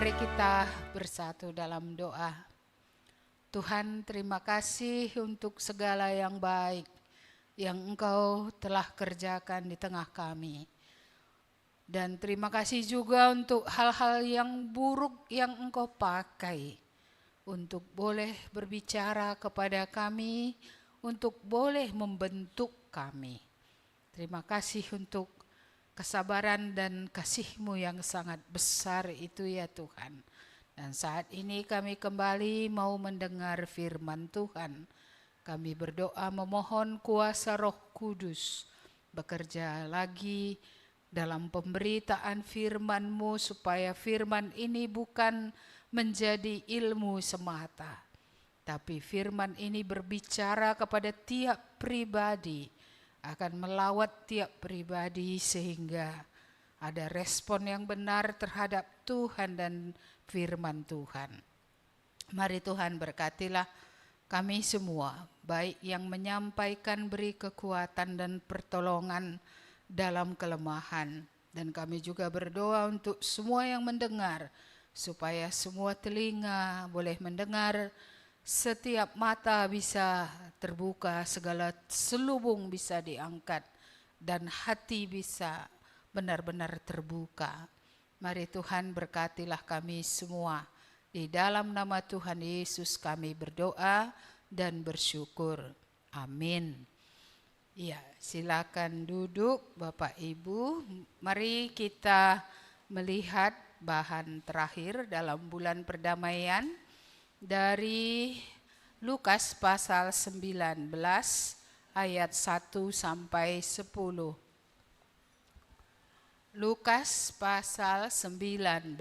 Mari kita bersatu dalam doa. Tuhan, terima kasih untuk segala yang baik yang Engkau telah kerjakan di tengah kami. Dan terima kasih juga untuk hal-hal yang buruk yang Engkau pakai untuk boleh berbicara kepada kami, untuk boleh membentuk kami. Terima kasih untuk kesabaran dan kasih-Mu yang sangat besar itu ya Tuhan. Dan saat ini kami kembali mau mendengar firman Tuhan. Kami berdoa memohon kuasa Roh Kudus bekerja lagi dalam pemberitaan firman-Mu supaya firman ini bukan menjadi ilmu semata. Tapi firman ini berbicara kepada tiap pribadi, akan melawat tiap pribadi sehingga ada respon yang benar terhadap Tuhan dan firman Tuhan. Mari Tuhan berkatilah kami semua, baik yang menyampaikan beri kekuatan dan pertolongan dalam kelemahan. Dan kami juga berdoa untuk semua yang mendengar, supaya semua telinga boleh mendengar, setiap mata bisa terbuka, segala selubung bisa diangkat, dan hati bisa benar-benar terbuka. Mari Tuhan berkatilah kami semua. Di dalam nama Tuhan Yesus kami berdoa dan bersyukur. Amin. Ya, silakan duduk Bapak Ibu. Mari kita melihat bahan terakhir dalam bulan perdamaian dari Lukas pasal 19 ayat 1 sampai 10. Lukas pasal 19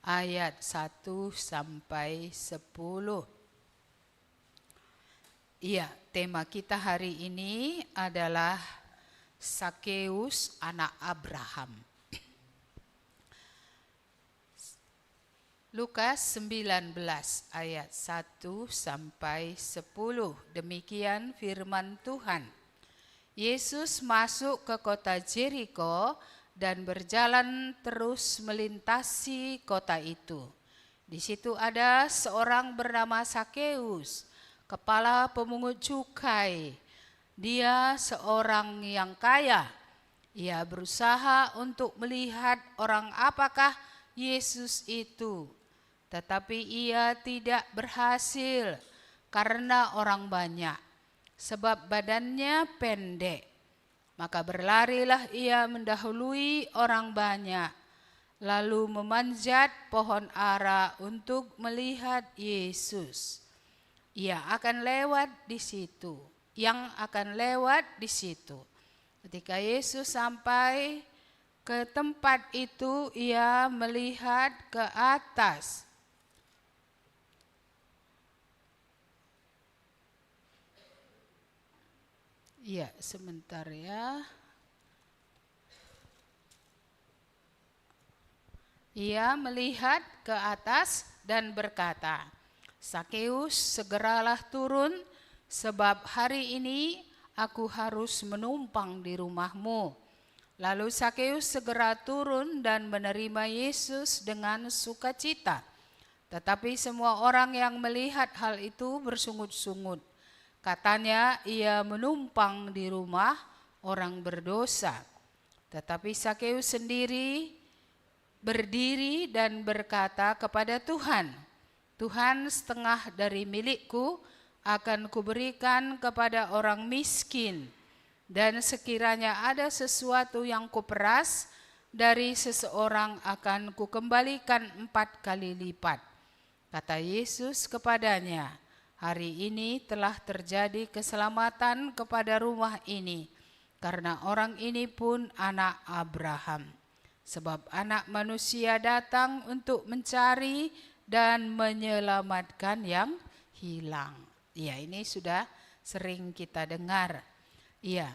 ayat 1 sampai 10. Iya, tema kita hari ini adalah Sakeus anak Abraham. Lukas 19 ayat 1 sampai 10. Demikian firman Tuhan. Yesus masuk ke kota Jeriko dan berjalan terus melintasi kota itu. Di situ ada seorang bernama Sakeus, kepala pemungut cukai. Dia seorang yang kaya. Ia berusaha untuk melihat orang apakah Yesus itu. Tetapi ia tidak berhasil karena orang banyak, sebab badannya pendek. Maka berlarilah ia mendahului orang banyak, lalu memanjat pohon ara untuk melihat Yesus. Ia akan lewat di situ, yang akan lewat di situ. Ketika Yesus sampai ke tempat itu, ia melihat ke atas. Iya, sebentar ya. Ia melihat ke atas dan berkata, Sakeus, segeralah turun, sebab hari ini aku harus menumpang di rumahmu. Lalu Sakeus segera turun dan menerima Yesus dengan sukacita. Tetapi semua orang yang melihat hal itu bersungut-sungut. Katanya ia menumpang di rumah orang berdosa. Tetapi Sakeus sendiri berdiri dan berkata kepada Tuhan, Tuhan, setengah dari milikku akan kuberikan kepada orang miskin. Dan sekiranya ada sesuatu yang kuperas dari seseorang akan kukembalikan 4 kali lipat. Kata Yesus kepadanya, hari ini telah terjadi keselamatan kepada rumah ini, karena orang ini pun anak Abraham. Sebab anak manusia datang untuk mencari dan menyelamatkan yang hilang. Ya, ini sudah sering kita dengar. Iya,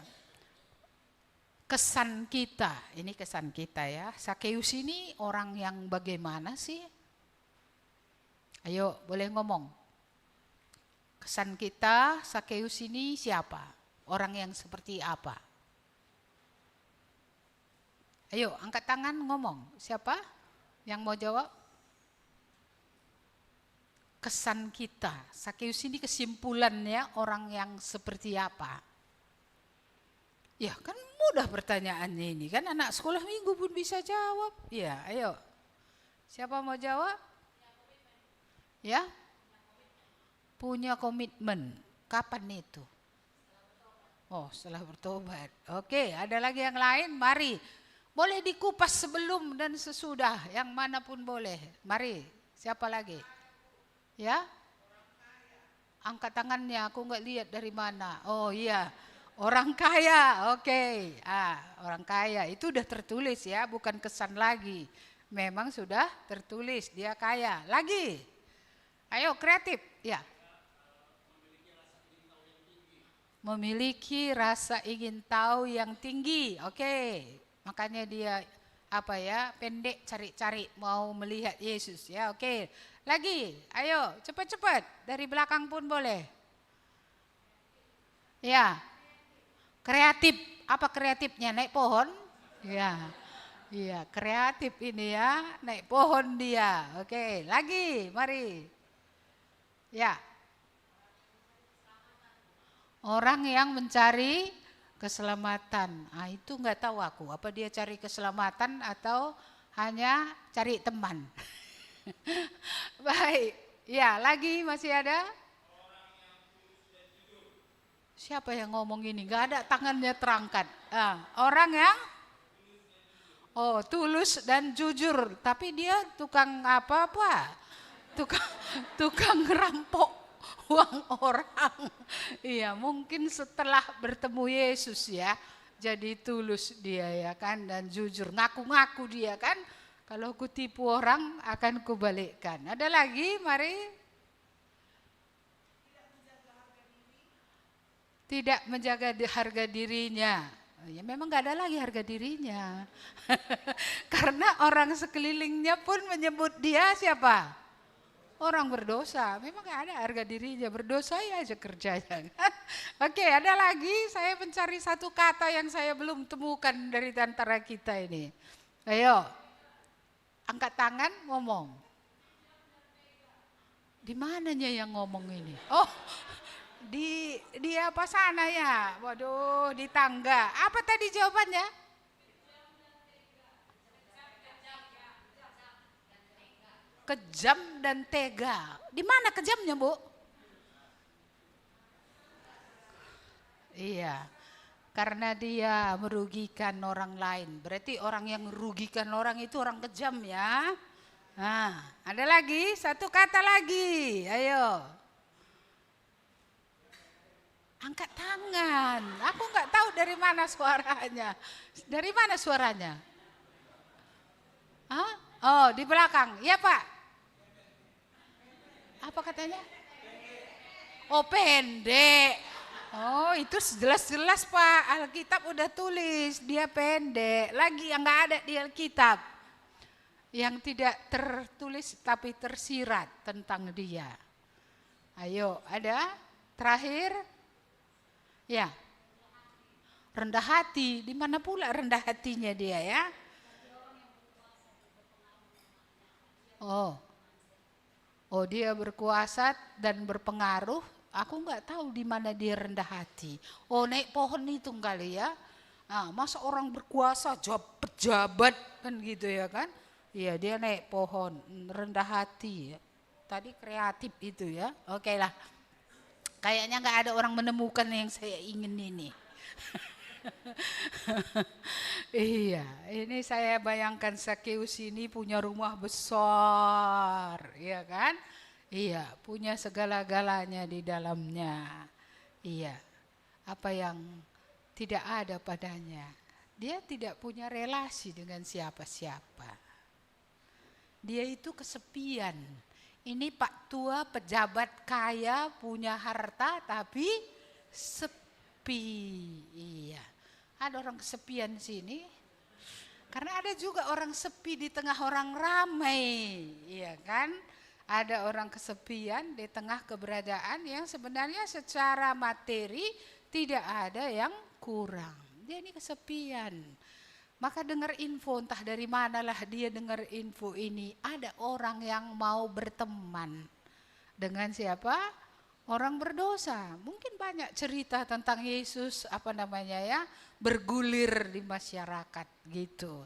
kesan kita, ini kesan kita ya. Sakeus ini orang yang bagaimana sih? Ayo, boleh ngomong. Kesan kita, Sakeus ini siapa? Orang yang seperti apa? Ayo, angkat tangan ngomong. Siapa? Yang mau jawab? Kesan kita, Sakeus ini kesimpulannya orang yang seperti apa? Ya kan mudah pertanyaannya ini, kan anak sekolah minggu pun bisa jawab. Ya, ayo. Siapa mau jawab? Ya? Punya komitmen. Kapan itu? Oh, setelah bertobat. Oke, ada lagi yang lain? Mari. Boleh dikupas sebelum dan sesudah, yang manapun boleh. Mari, siapa lagi? Ya? Angkat tangannya, aku nggak lihat dari mana. Oh iya, orang kaya. Oke. Orang kaya itu udah tertulis ya, bukan kesan lagi. Memang sudah tertulis dia kaya. Lagi. Ayo kreatif. Ya. Memiliki rasa ingin tahu yang tinggi. Oke. Makanya dia pendek cari-cari mau melihat Yesus ya. Oke. Lagi, ayo cepat-cepat dari belakang pun boleh. Ya, kreatif. Apa kreatifnya? Naik pohon? Ya, iya kreatif ini ya, naik pohon dia. Oke, lagi, mari. Ya, orang yang mencari keselamatan. Itu nggak tahu aku. Apa dia cari keselamatan atau hanya cari teman? Baik, ya lagi masih ada? Siapa yang ngomong ini? Gak ada tangannya terangkat. Orang yang tulus dan jujur, tapi dia tukang apa-apa? Tukang ngerampok uang orang. Iya, mungkin setelah bertemu Yesus ya, jadi tulus dia ya kan, dan jujur, ngaku-ngaku dia kan. Kalau ku tipu orang akan kubalikkan. Ada lagi, mari. Tidak menjaga harga dirinya. Ya memang gak ada lagi harga dirinya. Karena orang sekelilingnya pun menyebut dia siapa? Orang berdosa. Memang gak ada harga dirinya. Berdosa ya aja kerjanya. Oke, ada lagi. Saya mencari satu kata yang saya belum temukan dari antara kita ini. Ayo. Angkat tangan, ngomong. Di mananya yang ngomong ini? Oh, di apa sana ya? Waduh, di tangga. Apa tadi jawabannya? Kejam dan tega. Di mana kejamnya, Bu? Iya. Karena dia merugikan orang lain. Berarti orang yang merugikan orang itu orang kejam ya. Nah, ada lagi, satu kata lagi. Ayo. Angkat tangan. Aku nggak tahu dari mana suaranya. Dari mana suaranya? Hah? Oh, di belakang. Iya, Pak. Apa katanya? Oh, pendek. Oh, itu jelas-jelas Pak, Alkitab udah tulis dia pendek. Lagi yang nggak ada di Alkitab, yang tidak tertulis tapi tersirat tentang dia. Ayo, ada terakhir? Ya, rendah hati. Di mana pula rendah hatinya dia ya? Oh, dia berkuasa dan berpengaruh. Aku nggak tahu di mana dia rendah hati. Oh, naik pohon itu kali ya. Masa orang berkuasa, pejabat kan gitu ya kan? Iya, dia naik pohon, rendah hati. Tadi kreatif itu ya. Oke lah. Kayaknya nggak ada orang menemukan yang saya ingin ini. Iya, ini saya bayangkan Sakeus ini punya rumah besar, ya kan? Iya, punya segala-galanya di dalamnya. Iya, apa yang tidak ada padanya. Dia tidak punya relasi dengan siapa-siapa. Dia itu kesepian. Ini Pak Tua pejabat kaya, punya harta tapi sepi. Iya, ada orang kesepian sini. Karena ada juga orang sepi di tengah orang ramai, iya kan? Ada orang kesepian di tengah keberadaan yang sebenarnya secara materi tidak ada yang kurang. Dia ini kesepian. Maka dengar info, entah dari manalah dia dengar info ini. Ada orang yang mau berteman dengan siapa? Orang berdosa. Mungkin banyak cerita tentang Yesus bergulir di masyarakat gitu.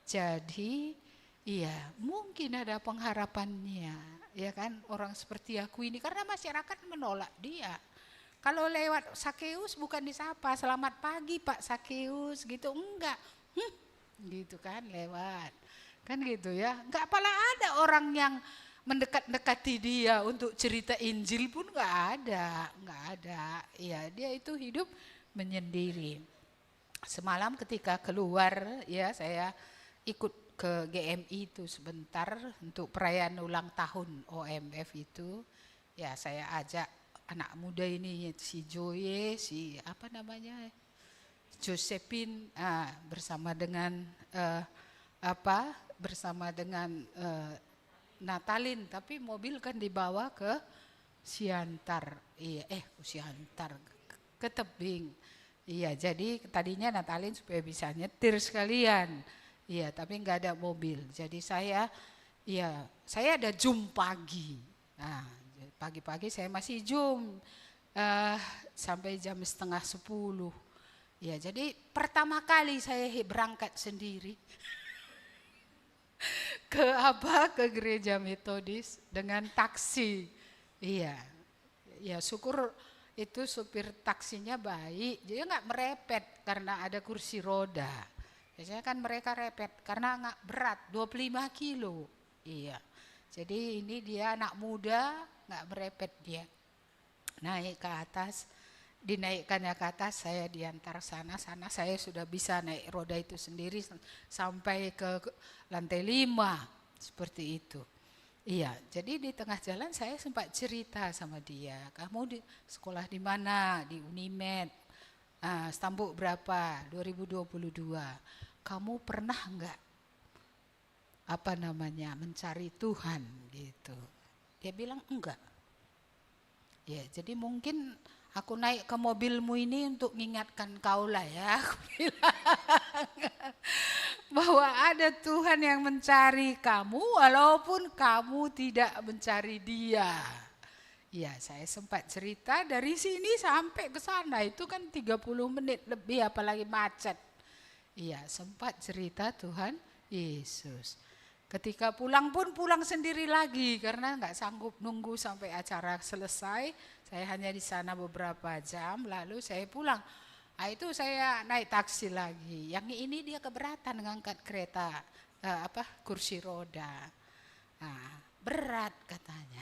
Jadi iya, mungkin ada pengharapannya, ya kan, orang seperti aku ini, karena masyarakat menolak dia. Kalau lewat Sakeus bukan disapa, selamat pagi Pak Sakeus gitu, enggak. Gitu kan lewat. Kan gitu ya. Enggak pala ada orang yang mendekat-dekati dia untuk cerita Injil pun enggak ada. Ya, dia itu hidup menyendiri. Semalam ketika keluar ya, saya ikut ke GMI itu sebentar untuk perayaan ulang tahun OMF itu. Ya, saya ajak anak muda ini, si Joye, si Josephine, bersama dengan Natalin, tapi mobil kan dibawa ke Siantar, Siantar, ke tebing. Iya, jadi tadinya Natalin supaya bisa nyetir sekalian. Iya, tapi nggak ada mobil. Jadi saya ada Zoom pagi. Nah, pagi-pagi saya masih Zoom sampai jam 9:30. Ya, jadi pertama kali saya berangkat sendiri ke gereja Metodis dengan taksi. Iya, ya syukur itu supir taksinya baik, dia nggak merepet karena ada kursi roda. Biasanya kan mereka repet karena nggak berat, 25 kilo. Iya, jadi ini dia anak muda, nggak merepet dia. Naik ke atas, dinaikkannya ke atas, saya diantar sana saya sudah bisa naik roda itu sendiri sampai ke lantai 5, seperti itu. Iya, jadi di tengah jalan saya sempat cerita sama dia, kamu di sekolah di mana? Di Unimed. Stambuk berapa? 2022. Kamu pernah enggak mencari Tuhan gitu? Dia bilang enggak. Ya, jadi mungkin aku naik ke mobilmu ini untuk mengingatkan kau lah ya, aku bilang. Bahwa ada Tuhan yang mencari kamu walaupun kamu tidak mencari Dia. Ya, saya sempat cerita dari sini sampai ke sana itu kan 30 menit lebih, apalagi macet. Iya, sempat cerita Tuhan Yesus. Ketika pulang pun pulang sendiri lagi karena nggak sanggup nunggu sampai acara selesai. Saya hanya di sana beberapa jam lalu saya pulang. Itu saya naik taksi lagi. Yang ini dia keberatan ngangkat kereta kursi roda. Berat katanya.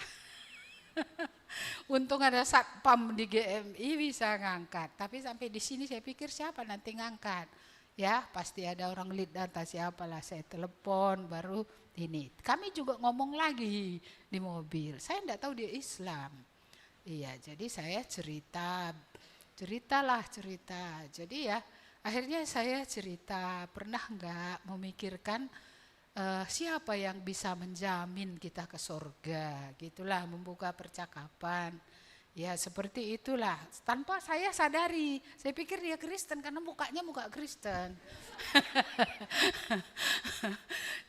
Untung ada satpam di GMI bisa ngangkat. Tapi sampai di sini saya pikir siapa nanti ngangkat. Ya pasti ada orang lead data siapalah, saya telepon baru ini. Kami juga ngomong lagi di mobil. Saya enggak tahu dia Islam. Iya, jadi saya cerita. Jadi ya akhirnya saya cerita, pernah enggak memikirkan siapa yang bisa menjamin kita ke surga, gitulah, membuka percakapan. Ya seperti itulah, tanpa saya sadari, saya pikir dia Kristen karena mukanya muka Kristen.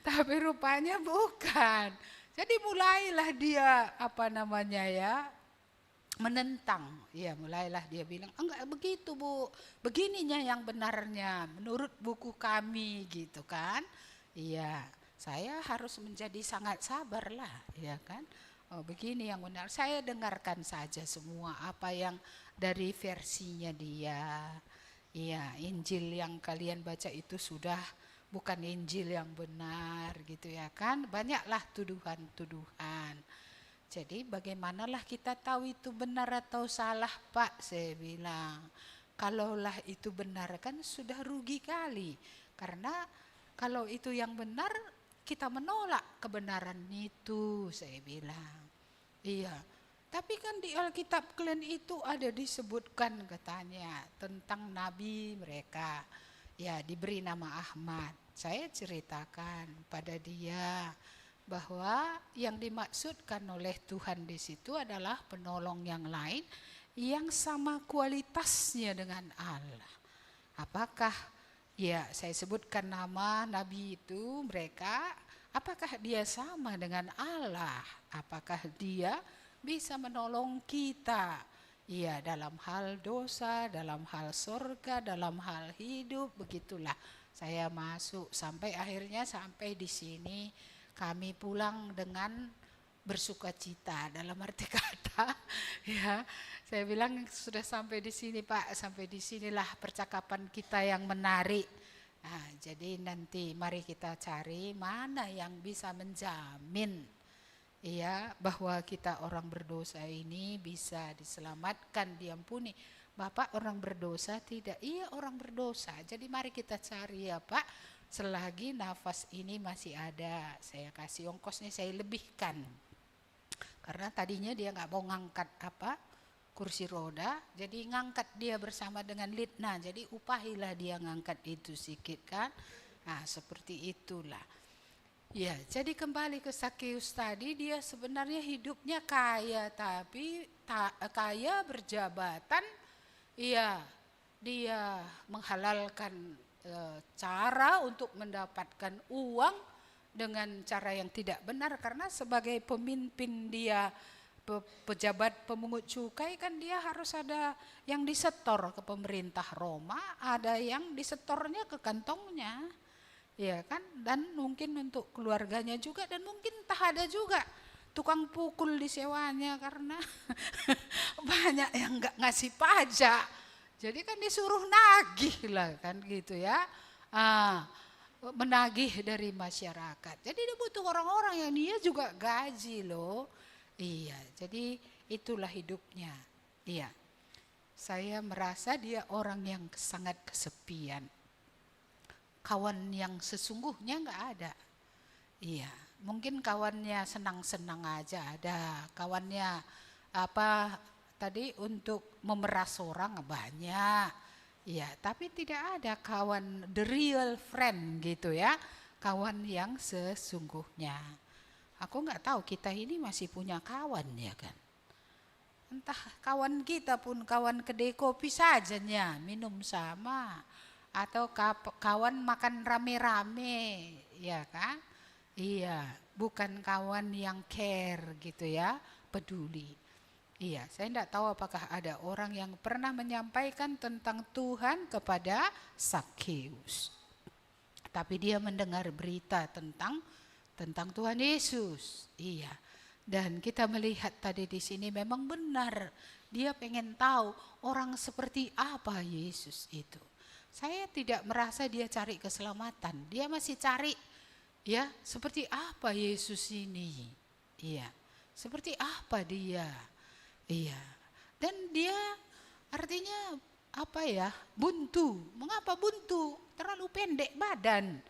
Tapi rupanya bukan. Jadi mulailah dia menentang. Ya mulailah dia bilang, enggak begitu Bu, begininya yang benarnya menurut buku kami gitu kan. Iya, saya harus menjadi sangat sabar lah, ya kan. Oh begini yang benar, saya dengarkan saja semua apa yang dari versinya dia. Iya, Injil yang kalian baca itu sudah bukan Injil yang benar gitu ya kan. Banyaklah tuduhan-tuduhan. Jadi bagaimanalah kita tahu itu benar atau salah Pak, saya bilang. Kalaulah itu benar kan sudah rugi kali. Karena kalau itu yang benar kita menolak kebenaran itu, saya bilang. Iya, tapi kan di Alkitab kalian itu ada disebutkan katanya tentang nabi mereka. Ya diberi nama Ahmad. Saya ceritakan pada dia bahwa yang dimaksudkan oleh Tuhan di situ adalah penolong yang lain yang sama kualitasnya dengan Allah. Apakah Ya, saya sebutkan nama nabi itu mereka, apakah dia sama dengan Allah? Apakah dia bisa menolong kita? Iya, dalam hal dosa, dalam hal surga, dalam hal hidup, begitulah. Saya masuk sampai akhirnya sampai di sini kami pulang dengan bersukacita dalam arti kata ya. Saya bilang sudah sampai di sini Pak, sampai di sinilah percakapan kita yang menarik. Nah, jadi nanti mari kita cari mana yang bisa menjamin ya bahwa kita orang berdosa ini bisa diselamatkan, diampuni. Bapak orang berdosa tidak? Iya orang berdosa. Jadi mari kita cari ya Pak, selagi nafas ini masih ada. Saya kasih ongkosnya, saya lebihkan. Karena tadinya dia nggak mau ngangkat kursi roda, jadi ngangkat dia bersama dengan Litna, jadi upahilah dia ngangkat itu sedikit kan. Nah seperti itulah. Ya, jadi kembali ke Sakeus tadi, dia sebenarnya hidupnya kaya, tapi kaya berjabatan. Iya, dia menghalalkan cara untuk mendapatkan uang dengan cara yang tidak benar, karena sebagai pemimpin dia, pejabat pemungut cukai kan dia harus ada yang disetor ke pemerintah Roma, ada yang disetornya ke kantongnya. Ya kan, dan mungkin untuk keluarganya juga, dan mungkin tak ada juga tukang pukul disewanya karena banyak yang nggak ngasih pajak, jadi kan disuruh nagih lah kan gitu ya, menagih dari masyarakat. Jadi dia butuh orang-orang yang dia juga gaji loh. Iya, jadi itulah hidupnya. Iya, saya merasa dia orang yang sangat kesepian. Kawan yang sesungguhnya nggak ada. Iya, mungkin kawannya senang-senang aja ada. Kawannya tadi untuk memeras orang banyak. Iya, tapi tidak ada kawan the real friend gitu ya. Kawan yang sesungguhnya. Aku nggak tahu kita ini masih punya kawan ya kan. Entah kawan kita pun kawan kedai kopi sajanya, minum sama. Atau kawan makan rame-rame, ya kan? Iya, bukan kawan yang care gitu ya, peduli. Iya, saya tidak tahu apakah ada orang yang pernah menyampaikan tentang Tuhan kepada Sakeus. Tapi dia mendengar berita tentang Tuhan Yesus. Iya. Dan kita melihat tadi di sini memang benar, dia pengen tahu orang seperti apa Yesus itu. Saya tidak merasa dia cari keselamatan, dia masih cari ya seperti apa Yesus ini, iya, seperti apa dia, iya. Dan dia artinya apa ya, buntu. Mengapa buntu? Terlalu pendek badan.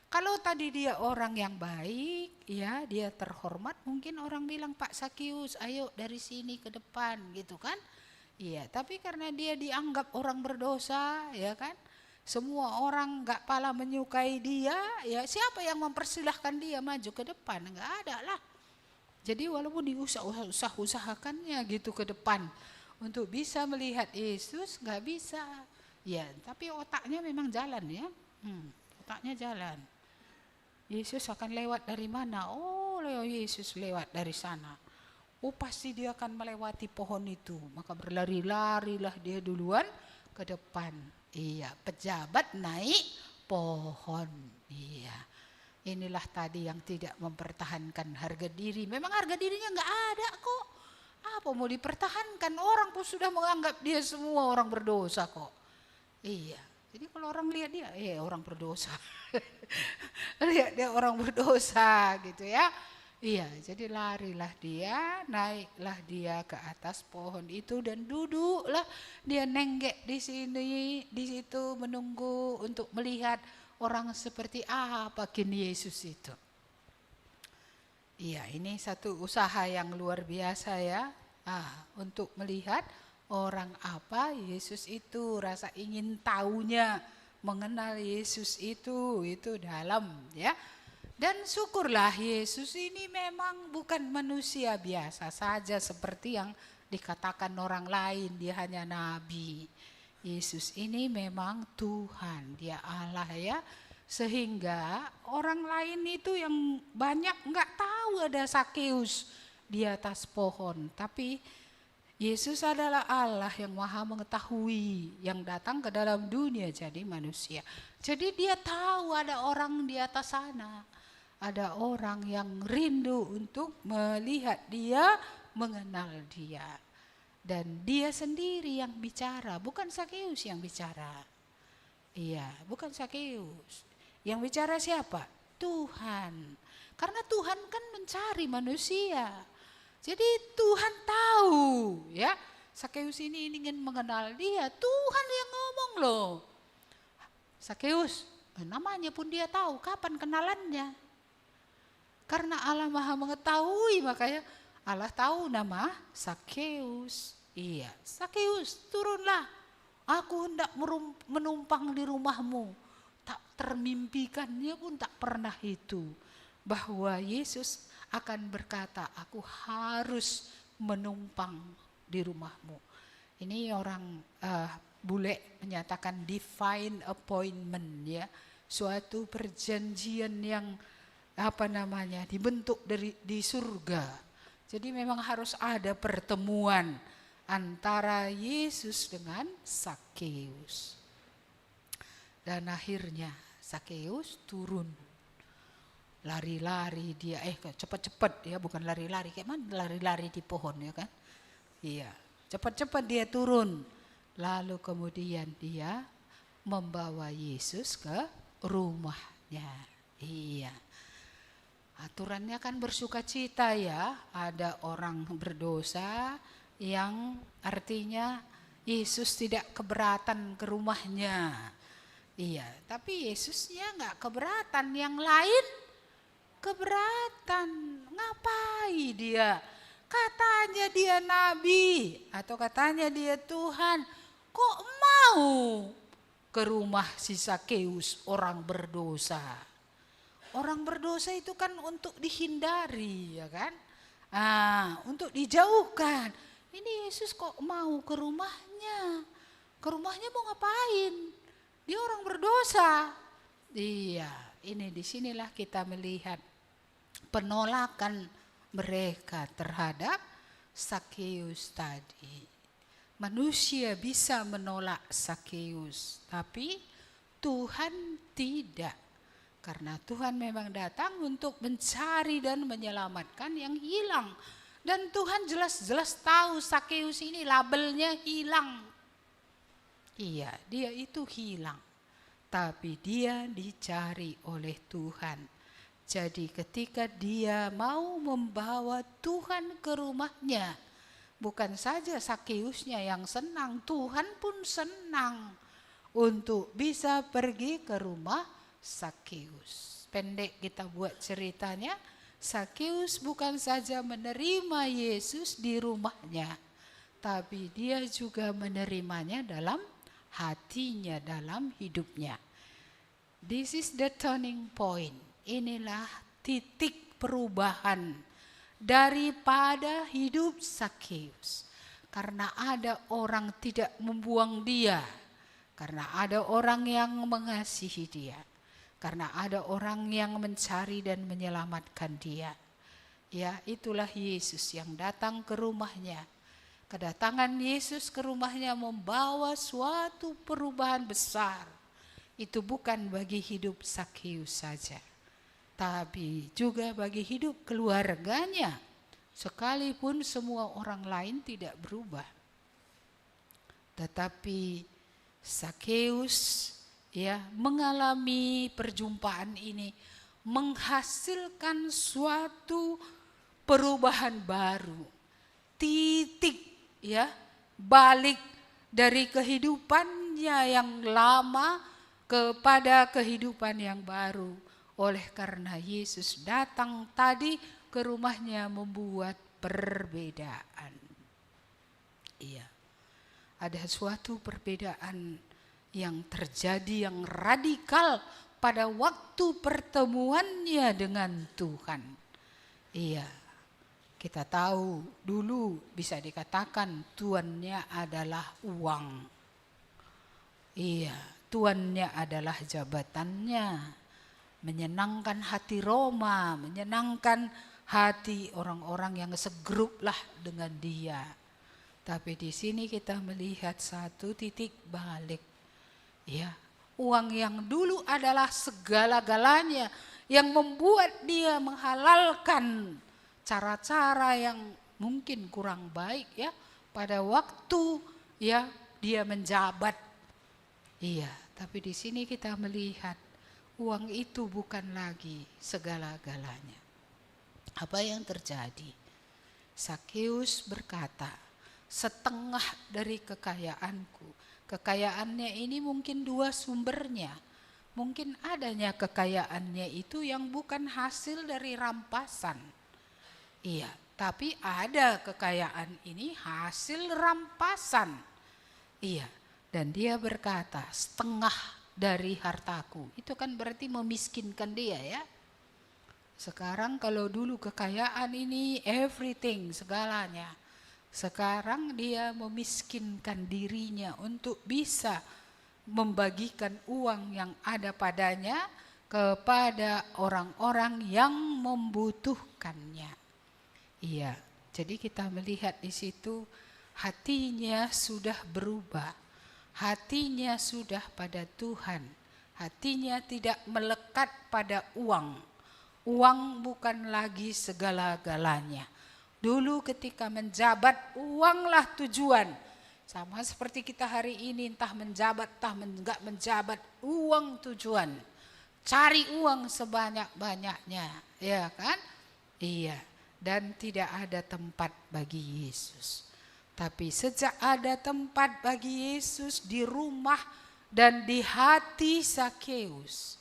Kalau tadi dia orang yang baik, ya dia terhormat, mungkin orang bilang Pak Sakeus, ayo dari sini ke depan gitu kan. Iya, tapi karena dia dianggap orang berdosa, ya kan. Semua orang nggak pala menyukai dia, ya siapa yang mempersilahkan dia maju ke depan? Nggak ada lah. Jadi walaupun diusahakannya gitu ke depan untuk bisa melihat Yesus, nggak bisa. Ya, tapi otaknya memang jalan ya, otaknya jalan. Yesus akan lewat dari mana? Oh, Yesus lewat dari sana. Oh, pasti dia akan melewati pohon itu. Maka berlari-larilah dia duluan ke depan. Iya, pejabat naik pohon. Iya, inilah tadi yang tidak mempertahankan harga diri. Memang harga dirinya nggak ada kok. Apa mau dipertahankan? Orang pun sudah menganggap dia semua orang berdosa kok. Iya, jadi kalau orang lihat dia, orang berdosa. Lihat dia orang berdosa gitu ya. Iya, jadi larilah dia, naiklah dia ke atas pohon itu dan duduklah dia nenggek di sini, di situ menunggu untuk melihat orang seperti apa kini Yesus itu. Iya, ini satu usaha yang luar biasa ya, untuk melihat orang apa Yesus itu, rasa ingin tahunya, mengenal Yesus itu dalam ya. Dan syukurlah Yesus ini memang bukan manusia biasa saja seperti yang dikatakan orang lain, dia hanya nabi. Yesus ini memang Tuhan, dia Allah ya. Sehingga orang lain itu yang banyak nggak tahu ada Sakeus di atas pohon. Tapi Yesus adalah Allah yang maha mengetahui, yang datang ke dalam dunia jadi manusia. Jadi dia tahu ada orang di atas sana. Ada orang yang rindu untuk melihat dia, mengenal dia. Dan dia sendiri yang bicara, bukan Sakeus yang bicara. Iya, bukan Sakeus. Yang bicara siapa? Tuhan. Karena Tuhan kan mencari manusia. Jadi Tuhan tahu ya. Sakeus ini ingin mengenal dia. Tuhan yang ngomong loh. Sakeus, namanya pun dia tahu kapan kenalannya. Karena Allah maha mengetahui, makanya Allah tahu nama Sakeus. Iya, Sakeus turunlah. Aku hendak menumpang di rumahmu. Tak termimpikannya pun tak pernah itu. Bahwa Yesus akan berkata, aku harus menumpang di rumahmu. Ini orang bule menyatakan divine appointment ya. Suatu perjanjian yang dibentuk di surga. Jadi memang harus ada pertemuan antara Yesus dengan Sakeus. Dan akhirnya Sakeus turun. Lari-lari dia, cepat-cepat ya, bukan lari-lari, kayak mana lari-lari di pohon ya kan. Iya, cepat-cepat dia turun. Lalu kemudian dia membawa Yesus ke rumahnya. Iya. Aturannya kan bersukacita ya, ada orang berdosa yang artinya Yesus tidak keberatan ke rumahnya. Iya, tapi Yesusnya nggak keberatan, yang lain keberatan. Ngapain dia? Katanya dia nabi atau katanya dia Tuhan, kok mau ke rumah si Sakeus orang berdosa? Orang berdosa itu kan untuk dihindari ya kan, untuk dijauhkan. Ini Yesus kok mau ke rumahnya? Ke rumahnya mau ngapain? Dia orang berdosa. Iya, ini disinilah kita melihat penolakan mereka terhadap Sakeus tadi. Manusia bisa menolak Sakeus, tapi Tuhan tidak. Karena Tuhan memang datang untuk mencari dan menyelamatkan yang hilang. Dan Tuhan jelas-jelas tahu Sakeus ini labelnya hilang. Iya, dia itu hilang. Tapi dia dicari oleh Tuhan. Jadi ketika dia mau membawa Tuhan ke rumahnya, bukan saja Sakeusnya yang senang, Tuhan pun senang untuk bisa pergi ke rumah Sakeus. Pendek kita buat ceritanya, Sakeus bukan saja menerima Yesus di rumahnya, tapi dia juga menerimanya dalam hatinya, dalam hidupnya. This is the turning point. Inilah titik perubahan daripada hidup Sakeus. Karena ada orang tidak membuang dia, karena ada orang yang mengasihi dia, karena ada orang yang mencari dan menyelamatkan dia. Ya, itulah Yesus yang datang ke rumahnya. Kedatangan Yesus ke rumahnya membawa suatu perubahan besar. Itu bukan bagi hidup Sakeus saja, tapi juga bagi hidup keluarganya. Sekalipun semua orang lain tidak berubah. Tetapi Sakeus mengalami perjumpaan ini menghasilkan suatu perubahan baru. Titik balik dari kehidupannya yang lama kepada kehidupan yang baru. Oleh karena Yesus datang tadi ke rumahnya membuat perbedaan. Iya. Ada suatu perbedaan yang terjadi yang radikal pada waktu pertemuannya dengan Tuhan. Iya, kita tahu dulu bisa dikatakan tuannya adalah uang. Iya, tuannya adalah jabatannya. Menyenangkan hati Roma, menyenangkan hati orang-orang yang segrup lah dengan dia. Tapi di sini kita melihat satu titik balik. Ya, uang yang dulu adalah segala-galanya yang membuat dia menghalalkan cara-cara yang mungkin kurang baik ya pada waktu ya dia menjabat. Iya, tapi di sini kita melihat uang itu bukan lagi segala-galanya. Apa yang terjadi? Sakeus berkata, setengah dari kekayaanku. Kekayaannya ini mungkin dua sumbernya. Mungkin adanya kekayaannya itu yang bukan hasil dari rampasan. Iya, tapi ada kekayaan ini hasil rampasan. Iya, dan dia berkata setengah dari hartaku. Itu kan berarti memiskinkan dia ya. Sekarang kalau dulu kekayaan ini everything, segalanya. Sekarang dia memiskinkan dirinya untuk bisa membagikan uang yang ada padanya kepada orang-orang yang membutuhkannya. Iya, jadi kita melihat di situ hatinya sudah berubah. Hatinya sudah pada Tuhan. Hatinya tidak melekat pada uang. Uang bukan lagi segala-galanya. Dulu ketika menjabat, uanglah tujuan. Sama seperti kita hari ini, entah menjabat, entah enggak menjabat, uang tujuan. Cari uang sebanyak-banyaknya, ya kan? Iya, dan tidak ada tempat bagi Yesus. Tapi sejak ada tempat bagi Yesus di rumah dan di hati Sakeus,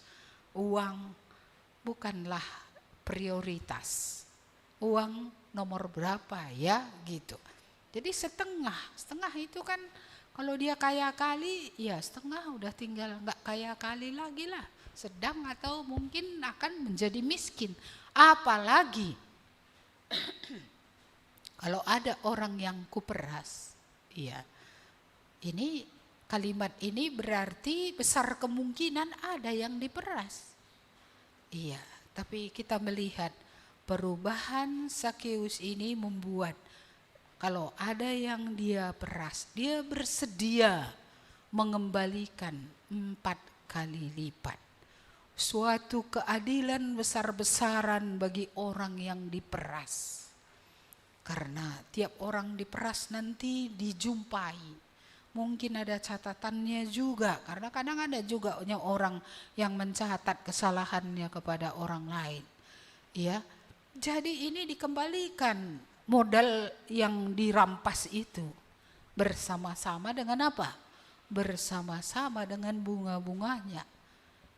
uang bukanlah prioritas. Uang nomor berapa ya gitu. Jadi setengah itu kan kalau dia kaya kali ya setengah udah tinggal nggak kaya kali lagi lah. Sedang atau mungkin akan menjadi miskin. Apalagi kalau ada orang yang kuperas, iya. Ini kalimat ini berarti besar kemungkinan ada yang diperas. Iya, tapi kita melihat perubahan Sakeus ini membuat kalau ada yang dia peras, dia bersedia mengembalikan 4 kali lipat. Suatu keadilan besar-besaran bagi orang yang diperas. Karena tiap orang diperas nanti dijumpai. Mungkin ada catatannya juga. Karena kadang ada juga orang yang mencatat kesalahannya kepada orang lain. Ya, jadi ini dikembalikan modal yang dirampas itu. Bersama-sama dengan apa? Bersama-sama dengan bunga-bunganya.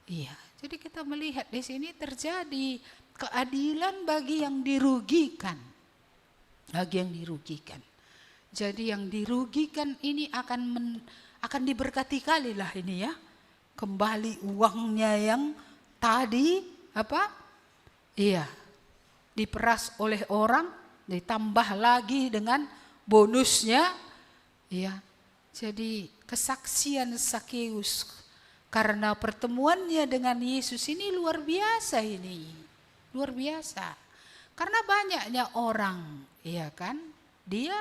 Iya, jadi kita melihat di sini terjadi keadilan bagi yang dirugikan. Bagi yang dirugikan. Jadi yang dirugikan ini akan diberkati kali lah ini ya. Kembali uangnya yang tadi apa? Iya. Diperas oleh orang, ditambah lagi dengan bonusnya. Iya. Jadi kesaksian Sakeus karena pertemuannya dengan Yesus ini luar biasa ini. Luar biasa. Karena banyaknya orang, ya kan? Dia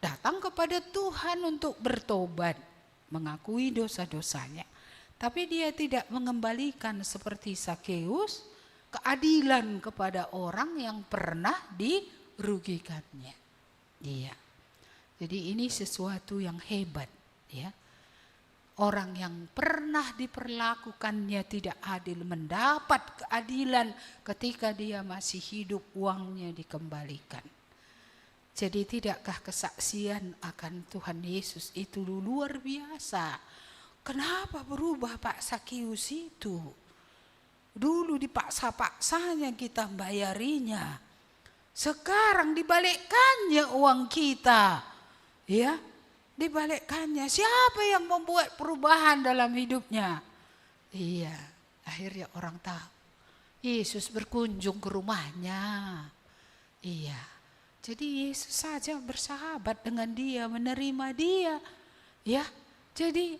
datang kepada Tuhan untuk bertobat, mengakui dosa-dosanya. Tapi dia tidak mengembalikan seperti Sakeus keadilan kepada orang yang pernah dirugikannya. Iya. Jadi ini sesuatu yang hebat, ya. Orang yang pernah diperlakukannya tidak adil mendapat keadilan ketika dia masih hidup, uangnya dikembalikan. Jadi tidakkah kesaksian akan Tuhan Yesus itu luar biasa? Kenapa berubah Pak Sakeus itu? Dulu dipaksa-paksanya kita bayarinya. Sekarang dibalikkannya uang kita. Ya. Dibalikkannya, siapa yang membuat perubahan dalam hidupnya? Iya, akhirnya orang tahu. Yesus berkunjung ke rumahnya. Iya, jadi Yesus saja bersahabat dengan dia, menerima dia. Ya, jadi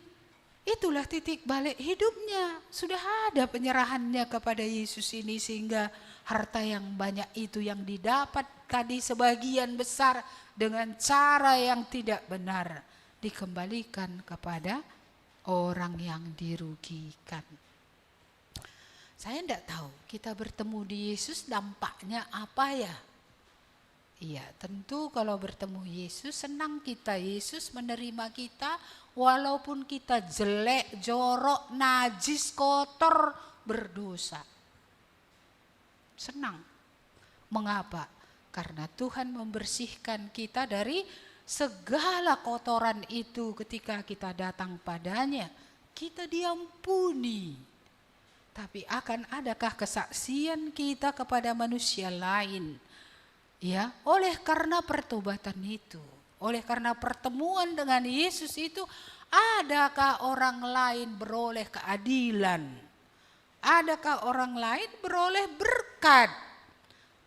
Itulah titik balik hidupnya. Sudah ada penyerahannya kepada Yesus ini, sehingga harta yang banyak itu yang didapat tadi sebagian besar dengan cara yang tidak benar dikembalikan kepada orang yang dirugikan. Saya tidak tahu kita bertemu di Yesus dampaknya apa ya. Iya, tentu kalau bertemu Yesus senang kita. Yesus menerima kita walaupun kita jelek, jorok, najis, kotor, berdosa. Senang. Mengapa? Karena Tuhan membersihkan kita dari segala kotoran itu ketika kita datang padanya. Kita diampuni. Tapi akan adakah kesaksian kita kepada manusia lain? Ya, oleh karena pertobatan itu, oleh karena pertemuan dengan Yesus itu, adakah orang lain beroleh keadilan? Adakah orang lain beroleh berkat?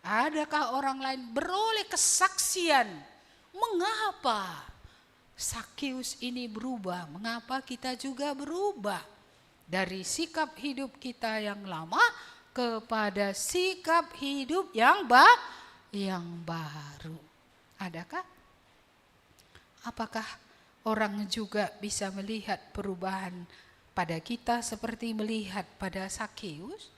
Adakah orang lain beroleh kesaksian? Mengapa Sakeus ini berubah? Mengapa kita juga berubah? Dari sikap hidup kita yang lama kepada sikap hidup yang baru. Adakah? Apakah orang juga bisa melihat perubahan pada kita seperti melihat pada Sakeus?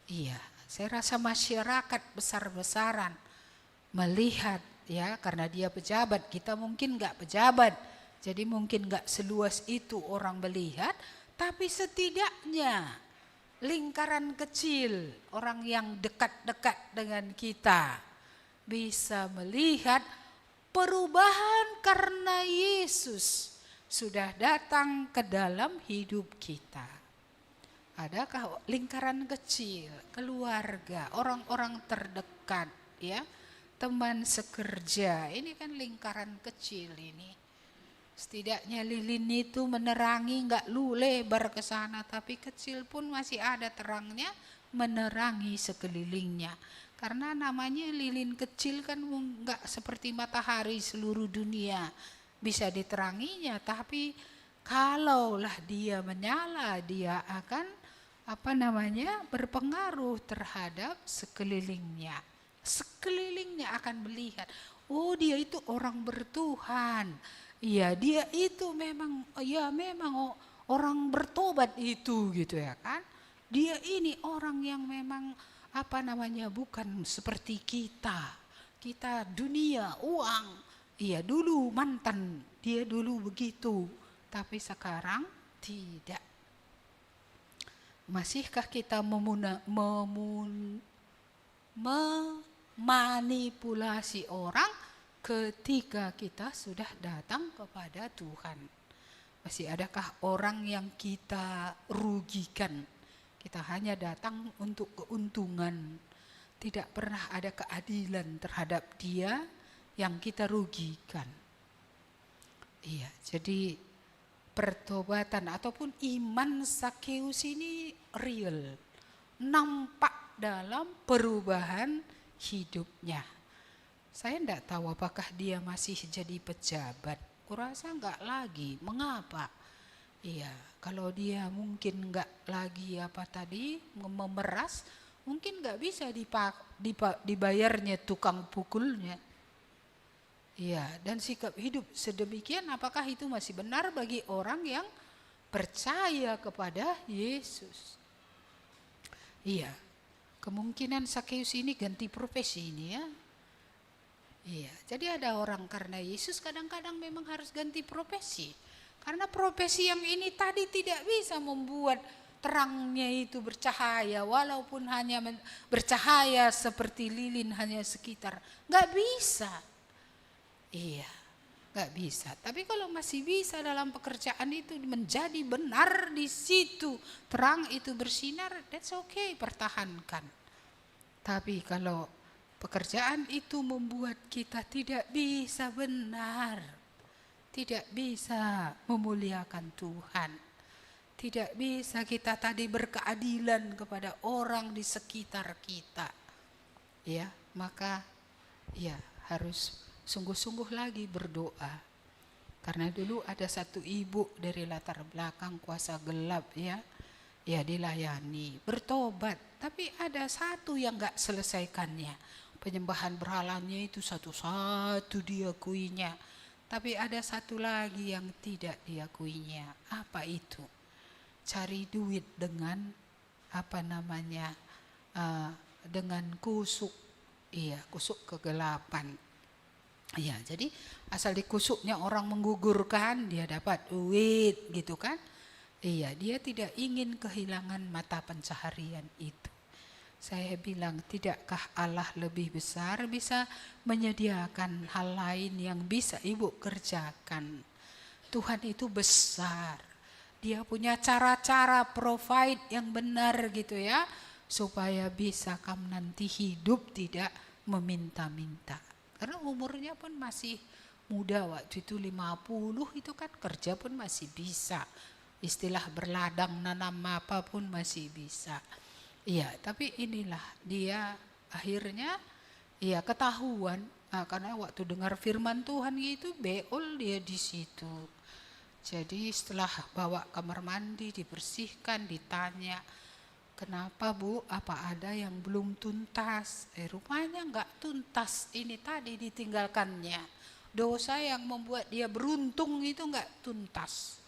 Iya, saya rasa masyarakat besar-besaran melihat, ya, karena dia pejabat, kita mungkin enggak pejabat. Jadi mungkin enggak seluas itu orang melihat, tapi setidaknya lingkaran kecil, orang yang dekat-dekat dengan kita bisa melihat perubahan karena Yesus sudah datang ke dalam hidup kita. Adakah lingkaran kecil, keluarga, orang-orang terdekat, ya, teman sekerja, ini kan lingkaran kecil ini. Setidaknya lilin itu menerangi, enggak lebar ke sana, tapi kecil pun masih ada terangnya menerangi sekelilingnya. Karena namanya lilin kecil kan enggak seperti matahari seluruh dunia bisa diteranginya, tapi kalaulah dia menyala, dia akan berpengaruh terhadap sekelilingnya. Sekelilingnya akan melihat, oh dia itu orang bertuhan. Iya, dia itu memang orang bertobat itu, gitu ya kan. Dia ini orang yang memang bukan seperti kita. Kita dunia, uang. Iya, dulu mantan, dia dulu begitu. Tapi sekarang tidak. Masihkah kita memanipulasi orang ketika kita sudah datang kepada Tuhan? Masih adakah orang yang kita rugikan? Kita hanya datang untuk keuntungan. Tidak pernah ada keadilan terhadap dia yang kita rugikan. Iya, jadi pertobatan ataupun iman Sakeus ini real. Nampak dalam perubahan hidupnya. Saya tidak tahu apakah dia masih jadi pejabat. Kurasa enggak lagi. Mengapa? Iya, kalau dia mungkin enggak lagi memeras, mungkin enggak bisa dibayarnya tukang pukulnya. Iya, dan sikap hidup sedemikian, apakah itu masih benar bagi orang yang percaya kepada Yesus? Iya, kemungkinan Sakeus ini ganti profesi ini ya. Iya, jadi ada orang karena Yesus kadang-kadang memang harus ganti profesi. Karena profesi yang ini tadi tidak bisa membuat terangnya itu bercahaya, walaupun hanya bercahaya seperti lilin hanya sekitar. Nggak bisa. Iya, nggak bisa. Tapi kalau masih bisa dalam pekerjaan itu menjadi benar di situ, terang itu bersinar, that's okay, pertahankan. Tapi kalau pekerjaan itu membuat kita tidak bisa benar, tidak bisa memuliakan Tuhan, tidak bisa kita tadi berkeadilan kepada orang di sekitar kita, ya, maka ya harus sungguh-sungguh lagi berdoa. Karena dulu ada satu ibu dari latar belakang kuasa gelap ya dilayani, bertobat, tapi ada satu yang gak selesaikannya. Penyembahan berhalanya itu satu-satu diakuinya, tapi ada satu lagi yang tidak diakuinya. Apa itu? Cari duit dengan dengan kusuk, kusuk kegelapan. Iya, jadi asal dikusuknya orang menggugurkan, dia dapat duit gitu kan. Iya, dia tidak ingin kehilangan mata pencaharian itu. Saya bilang, tidakkah Allah lebih besar bisa menyediakan hal lain yang bisa ibu kerjakan? Tuhan itu besar. Dia punya cara-cara provide yang benar gitu ya, supaya bisa kamu nanti hidup tidak meminta-minta. Karena umurnya pun masih muda, waktu itu 50 itu kan kerja pun masih bisa. Istilah berladang nanam apapun masih bisa. Iya, tapi inilah dia akhirnya ketahuan karena waktu dengar firman Tuhan gitu beol dia di situ. Jadi setelah bawa kamar mandi dibersihkan, ditanya, kenapa Bu, apa ada yang belum tuntas? Rupanya enggak tuntas, ini tadi ditinggalkannya. Dosa yang membuat dia beruntung itu enggak tuntas.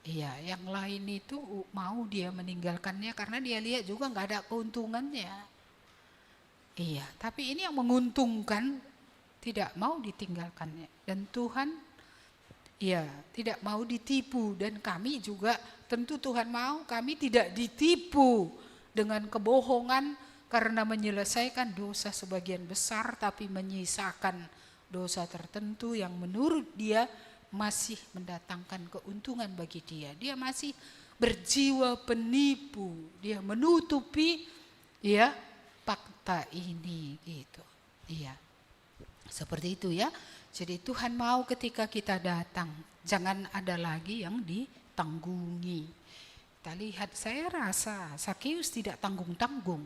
Iya, yang lain itu mau dia meninggalkannya karena dia lihat juga enggak ada keuntungannya. Iya, tapi ini yang menguntungkan tidak mau ditinggalkannya. Dan Tuhan tidak mau ditipu, dan kami juga tentu Tuhan mau kami tidak ditipu dengan kebohongan karena menyelesaikan dosa sebagian besar tapi menyisakan dosa tertentu yang menurut dia masih mendatangkan keuntungan bagi dia. Dia masih berjiwa penipu, dia menutupi fakta ini gitu. Iya. Seperti itu ya. Jadi Tuhan mau ketika kita datang, jangan ada lagi yang ditanggungi. Kita lihat, saya rasa Zakeus tidak tanggung-tanggung.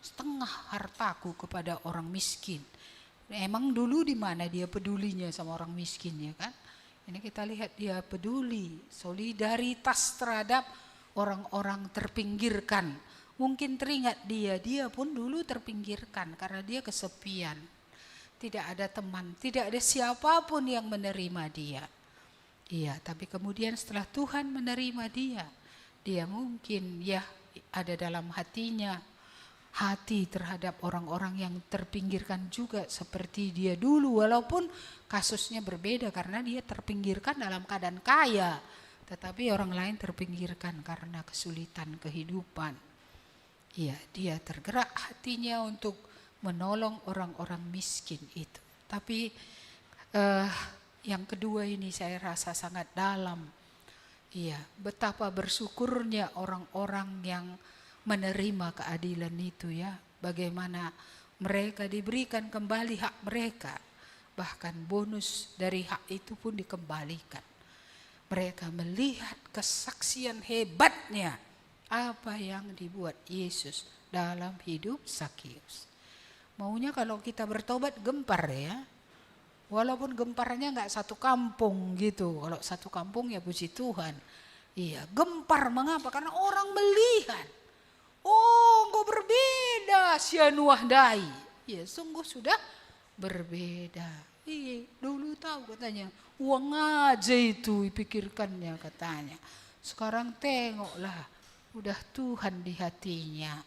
Setengah hartaku kepada orang miskin. Emang dulu di mana dia pedulinya sama orang miskin ya kan? Ini kita lihat dia peduli, solidaritas terhadap orang-orang terpinggirkan. Mungkin teringat dia pun dulu terpinggirkan karena dia kesepian. Tidak ada teman, tidak ada siapapun yang menerima dia. Iya, tapi kemudian setelah Tuhan menerima dia mungkin ada dalam hatinya hati terhadap orang-orang yang terpinggirkan juga seperti dia dulu, walaupun kasusnya berbeda karena dia terpinggirkan dalam keadaan kaya, tetapi orang lain terpinggirkan karena kesulitan kehidupan. Iya, dia tergerak hatinya untuk menolong orang-orang miskin itu. Tapi yang kedua ini saya rasa sangat dalam. Iya, betapa bersyukurnya orang-orang yang menerima keadilan itu ya. Bagaimana mereka diberikan kembali hak mereka. Bahkan bonus dari hak itu pun dikembalikan. Mereka melihat kesaksian hebatnya apa yang dibuat Yesus dalam hidup Zakeus. Maunya kalau kita bertobat gempar ya. Walaupun gemparnya enggak satu kampung gitu. Kalau satu kampung ya puji Tuhan. Iya, gempar mengapa? Karena orang melihat. Oh, kok berbeda si Nuah Dai. Ya, sungguh sudah berbeda. Iya, dulu tahu katanya. Uang aja itu dipikirkannya katanya. Sekarang tengoklah. Udah Tuhan di hatinya.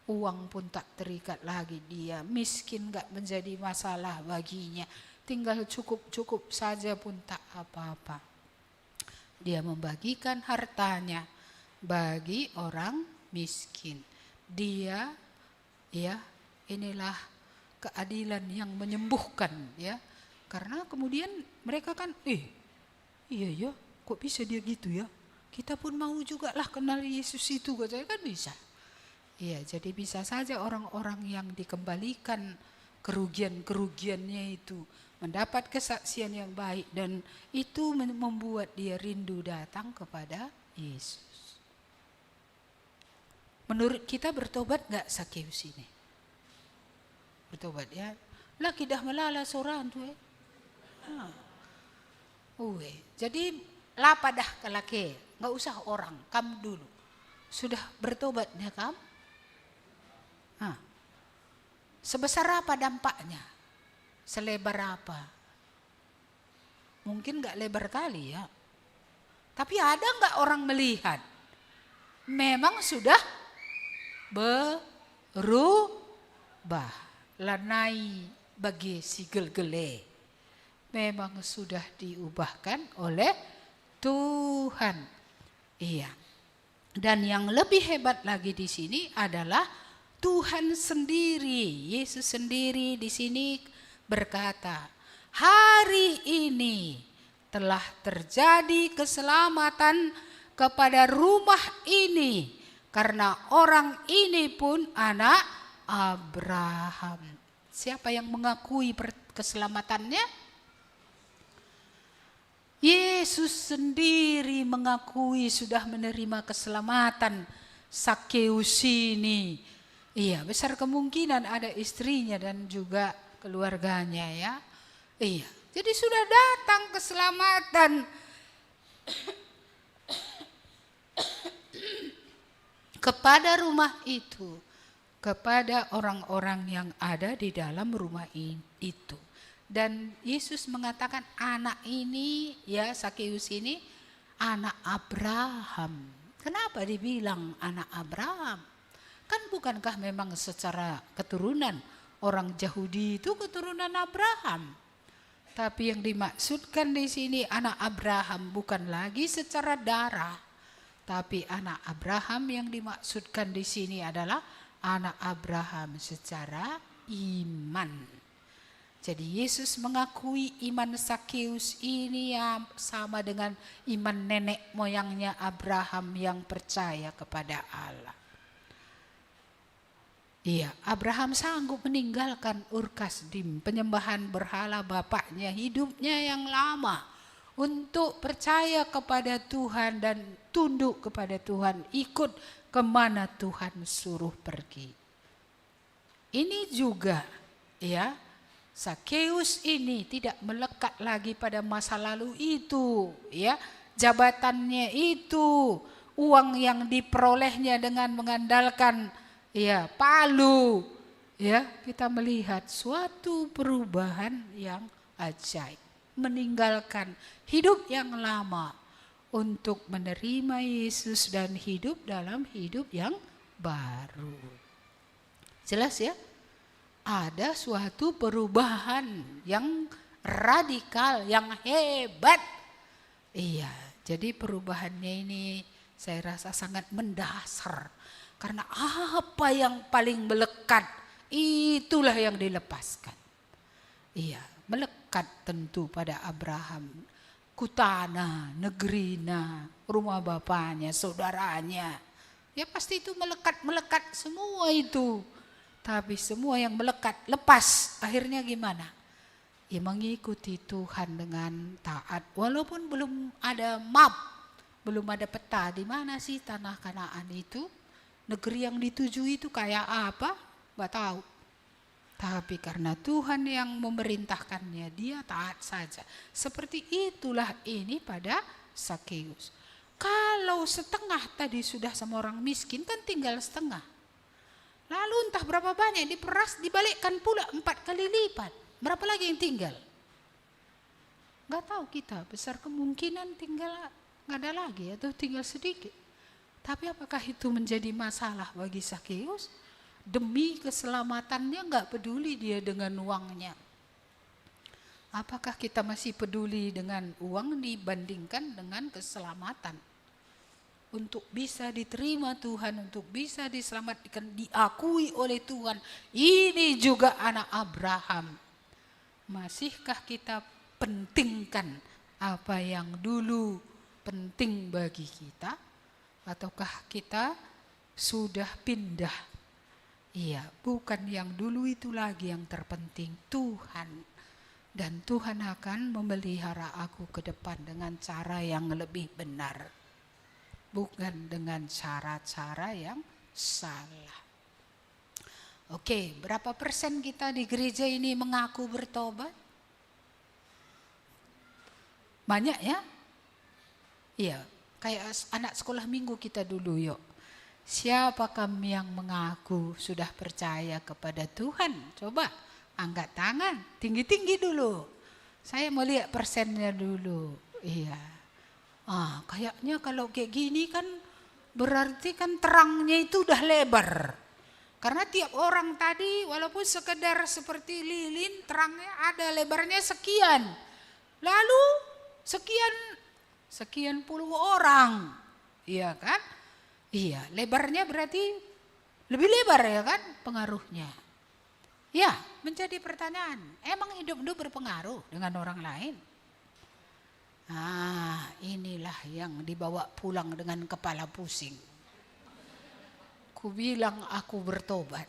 Uang pun tak terikat lagi dia, miskin gak menjadi masalah baginya, tinggal cukup-cukup saja pun tak apa-apa. Dia membagikan hartanya bagi orang miskin. Dia inilah keadilan yang menyembuhkan ya. Karena kemudian mereka kan iya ya, kok bisa dia gitu ya? Kita pun mau juga lah kenal Yesus itu, katanya kan bisa. Iya, jadi bisa saja orang-orang yang dikembalikan kerugian-kerugiannya itu mendapat kesaksian yang baik, dan itu membuat dia rindu datang kepada Yesus. Menurut kita bertobat gak Zakeus ini? Bertobat ya. Lah kidah melala seorang tuh Jadi lapa dah kelake, nggak usah orang, kamu dulu. Sudah bertobat ya kamu? Sebesar apa dampaknya? Selebar apa? Mungkin nggak lebar kali ya. Tapi ada nggak orang melihat? Memang sudah berubah. Lanai bagi si gel-gele. Memang sudah diubahkan oleh Tuhan. Iya. Dan yang lebih hebat lagi di sini adalah Tuhan sendiri, Yesus sendiri di sini berkata, hari ini telah terjadi keselamatan kepada rumah ini karena orang ini pun anak Abraham. Siapa yang mengakui keselamatannya? Yesus sendiri mengakui sudah menerima keselamatan Sakeus ini. Iya, besar kemungkinan ada istrinya dan juga keluarganya ya. Iya, jadi sudah datang keselamatan. Kepada rumah itu, kepada orang-orang yang ada di dalam rumah itu. Dan Yesus mengatakan anak ini ya Sakeus ini anak Abraham. Kenapa dibilang anak Abraham? Kan bukankah memang secara keturunan orang Yahudi itu keturunan Abraham? Tapi yang dimaksudkan di sini anak Abraham bukan lagi secara darah, tapi anak Abraham yang dimaksudkan di sini adalah anak Abraham secara iman. Jadi Yesus mengakui iman Sakeus ini ya sama dengan iman nenek moyangnya Abraham yang percaya kepada Allah. Iya, Abraham sanggup meninggalkan Ur Kasdim, penyembahan berhala bapaknya, hidupnya yang lama untuk percaya kepada Tuhan dan tunduk kepada Tuhan, ikut kemana Tuhan suruh pergi. Ini juga ya, Sakeus ini tidak melekat lagi pada masa lalu itu, ya, jabatannya itu, uang yang diperolehnya dengan mengandalkan ya palu, ya, kita melihat suatu perubahan yang ajaib, meninggalkan hidup yang lama untuk menerima Yesus dan hidup dalam hidup yang baru. Jelas ya? Ada suatu perubahan yang radikal, yang hebat. Iya, jadi perubahannya ini saya rasa sangat mendasar. Karena apa yang paling melekat, itulah yang dilepaskan. Iya, melekat tentu pada Abraham. Kutana, negerina, rumah bapaknya, saudaranya. Ya pasti itu melekat semua itu. Tapi semua yang melekat, lepas, akhirnya gimana? Ya mengikuti Tuhan dengan taat. Walaupun belum ada map, belum ada peta di mana sih tanah Kanaan itu. Negeri yang dituju itu kayak apa? Nggak tahu. Tapi karena Tuhan yang memerintahkannya, dia taat saja. Seperti itulah ini pada Sakeus. Kalau setengah tadi sudah sama orang miskin, kan tinggal setengah. Lalu entah berapa banyak diperas, dibalikkan pula 4 kali lipat. Berapa lagi yang tinggal? Nggak tahu kita, besar kemungkinan tinggal nggak ada lagi atau tinggal sedikit. Tapi apakah itu menjadi masalah bagi Sakeus? Demi keselamatannya nggak peduli dia dengan uangnya. Apakah kita masih peduli dengan uang dibandingkan dengan keselamatan? Untuk bisa diterima Tuhan, untuk bisa diselamatkan, diakui oleh Tuhan. Ini juga anak Abraham. Masihkah kita pentingkan apa yang dulu penting bagi kita? Ataukah kita sudah pindah? Iya, bukan yang dulu itu lagi yang terpenting, Tuhan. Dan Tuhan akan memelihara aku ke depan dengan cara yang lebih benar. Bukan dengan cara-cara yang salah. Oke, berapa persen kita di gereja ini mengaku bertobat? Banyak ya? Iya, kayak anak sekolah minggu kita dulu yuk. Siapakah yang mengaku sudah percaya kepada Tuhan? Coba angkat tangan, tinggi-tinggi dulu. Saya mau lihat persennya dulu. Iya. Kayaknya kalau kayak gini kan berarti kan terangnya itu udah lebar. Karena tiap orang tadi walaupun sekedar seperti lilin, terangnya ada lebarnya sekian. Lalu sekian puluh orang. Iya kan? Iya, lebarnya berarti lebih lebar ya kan pengaruhnya. Ya, menjadi pertanyaan, emang hidup itu berpengaruh dengan orang lain? Inilah yang dibawa pulang dengan kepala pusing. Ku bilang aku bertobat,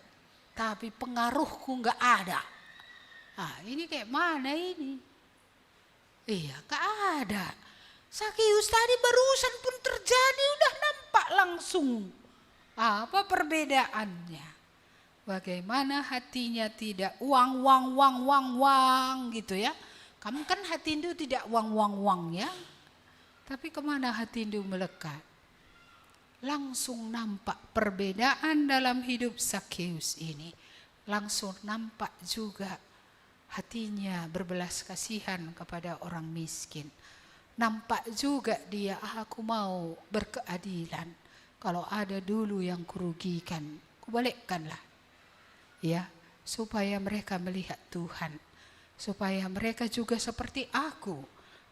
tapi pengaruhku nggak ada. Ini kayak mana ini? Iya, nggak ada. Sakius tadi barusan pun terjadi, udah nampak langsung. Apa perbedaannya? Bagaimana hatinya tidak uang gitu ya. Kamu kan hati itu tidak uang ya. Tapi kemana hati itu melekat? Langsung nampak perbedaan dalam hidup Sakius ini. Langsung nampak juga hatinya berbelas kasihan kepada orang miskin. Nampak juga dia, aku mau berkeadilan. Kalau ada dulu yang kurugikan, kubalikkanlah. Ya, supaya mereka melihat Tuhan. Supaya mereka juga seperti aku.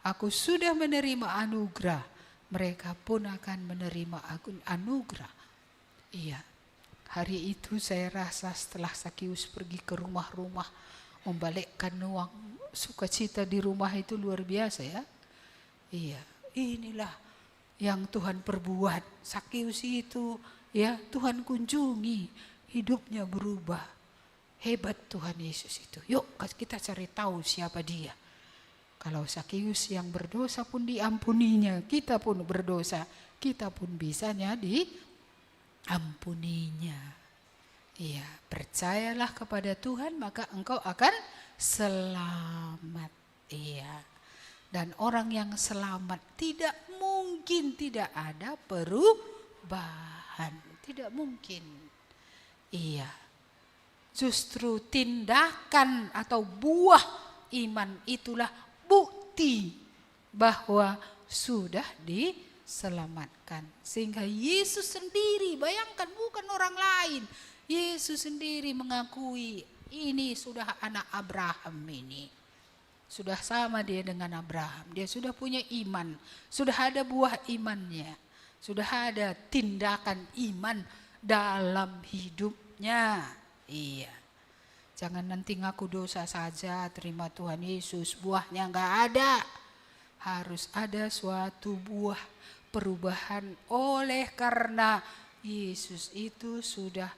Aku sudah menerima anugerah. Mereka pun akan menerima anugerah. Iya, hari itu saya rasa setelah Sakius pergi ke rumah-rumah, membalikkan uang sukacita di rumah itu luar biasa ya. Iya, inilah yang Tuhan perbuat. Sakius itu ya Tuhan kunjungi, hidupnya berubah. Hebat Tuhan Yesus itu. Yuk kita cari tahu siapa dia. Kalau Sakius yang berdosa pun diampuninya, kita pun berdosa, kita pun bisanya diampuninya. Iya, percayalah kepada Tuhan maka engkau akan selamat. Iya. Dan orang yang selamat tidak mungkin tidak ada perubahan. Tidak mungkin. Iya. Justru tindakan atau buah iman itulah bukti bahwa sudah diselamatkan. Sehingga Yesus sendiri, bayangkan bukan orang lain. Yesus sendiri mengakui ini sudah anak Abraham ini. Sudah sama dia dengan Abraham. Dia sudah punya iman. Sudah ada buah imannya. Sudah ada tindakan iman dalam hidupnya. Iya. Jangan nanti ngaku dosa saja, terima Tuhan Yesus, buahnya enggak ada. Harus ada suatu buah perubahan oleh karena Yesus itu sudah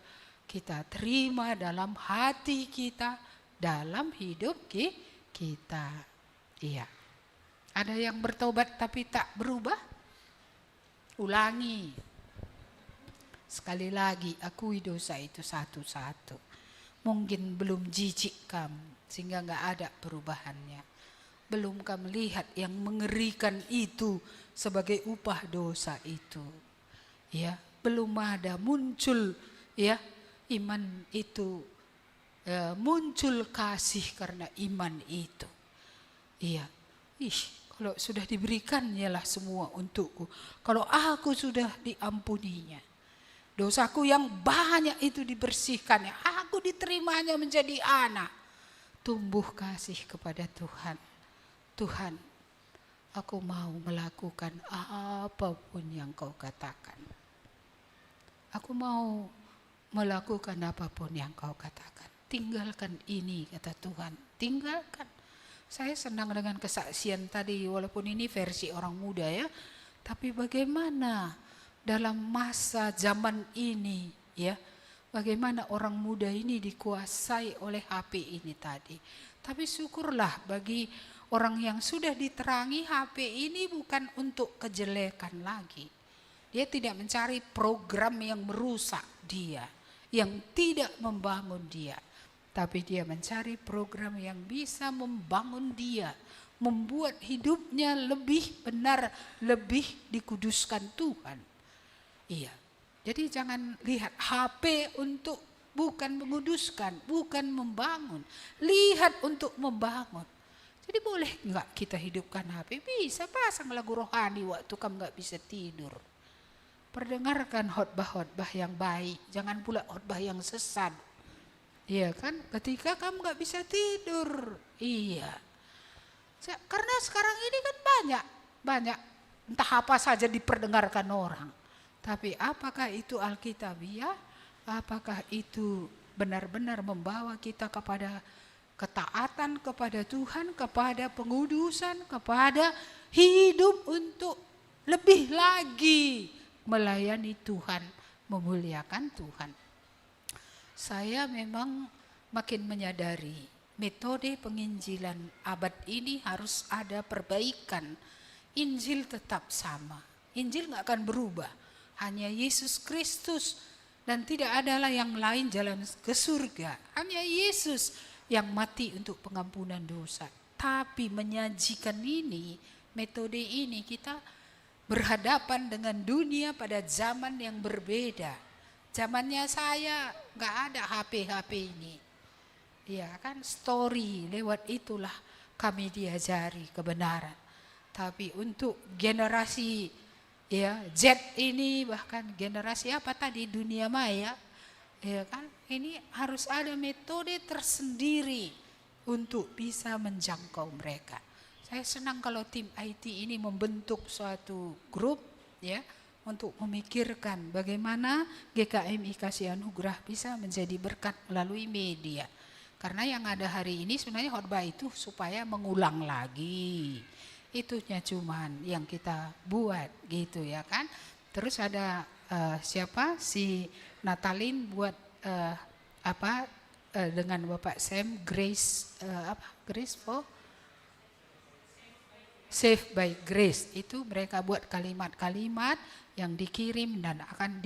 kita terima dalam hati kita, dalam hidup kita. Iya. Ada yang bertobat tapi tak berubah? Ulangi. Sekali lagi, akui dosa itu satu-satu. Mungkin belum jijik kamu sehingga enggak ada perubahannya. Belum kamu lihat yang mengerikan itu sebagai upah dosa itu. Ya, belum ada muncul ya iman itu, muncul kasih karena iman itu. Iya. Kalau sudah diberikan ialah semua untukku. Kalau aku sudah diampuninya. Dosaku yang banyak itu dibersihkan. Aku diterimanya menjadi anak. Tumbuh kasih kepada Tuhan. Tuhan, aku mau melakukan apapun yang kau katakan. Aku mau melakukan apapun yang kau katakan. Tinggalkan ini, kata Tuhan. Tinggalkan. Saya senang dengan kesaksian tadi, walaupun ini versi orang muda ya. Tapi bagaimana dalam masa zaman ini ya, bagaimana orang muda ini dikuasai oleh HP ini tadi. Tapi syukurlah bagi orang yang sudah diterangi HP ini bukan untuk kejelekan lagi. Dia tidak mencari program yang merusak dia, yang tidak membangun dia. tapi dia mencari program yang bisa membangun dia, membuat hidupnya lebih benar, lebih dikuduskan Tuhan. Iya, jadi jangan lihat HP untuk bukan menguduskan, bukan membangun. Lihat untuk membangun. Jadi boleh enggak kita hidupkan HP? Bisa, pasang lagu rohani waktu kamu enggak bisa tidur. Perdengarkan khotbah-khotbah yang baik, jangan pula khotbah yang sesat. Iya kan, ketika kamu enggak bisa tidur. Iya. Karena sekarang ini kan banyak entah apa saja diperdengarkan orang. Tapi apakah itu Alkitabiah? Apakah itu benar-benar membawa kita kepada ketaatan kepada Tuhan, kepada pengudusan, kepada hidup untuk lebih lagi melayani Tuhan, memuliakan Tuhan. Saya memang makin menyadari metode penginjilan abad ini harus ada perbaikan. Injil tetap sama. Injil nggak akan berubah. Hanya Yesus Kristus dan tidak adalah yang lain jalan ke surga. Hanya Yesus yang mati untuk pengampunan dosa. Tapi menyajikan ini, metode ini kita berhadapan dengan dunia pada zaman yang berbeda. Zamannya saya nggak ada HP ini. Ya kan, story lewat itulah kami diajari kebenaran. Tapi untuk generasi ya Z ini, bahkan generasi apa tadi, dunia maya, ya kan, ini harus ada metode tersendiri untuk bisa menjangkau mereka. Saya senang kalau tim IT ini membentuk suatu grup ya untuk memikirkan bagaimana GKMI Kasih Anugerah bisa menjadi berkat melalui media. Karena yang ada hari ini sebenarnya khotbah itu supaya mengulang lagi. Itunya cuman yang kita buat gitu ya kan. Terus ada siapa si Natalin buat dengan Bapak Sam Grace Grace for Save by Grace. Itu mereka buat kalimat-kalimat yang dikirim dan akan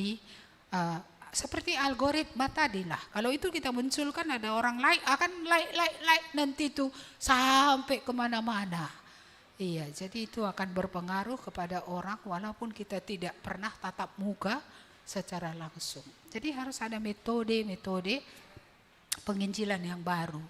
seperti algoritma tadi lah. Kalau itu kita munculkan ada orang like, akan like nanti itu sampai kemana-mana. Iya, jadi itu akan berpengaruh kepada orang walaupun kita tidak pernah tatap muka secara langsung. Jadi harus ada metode penginjilan yang baru.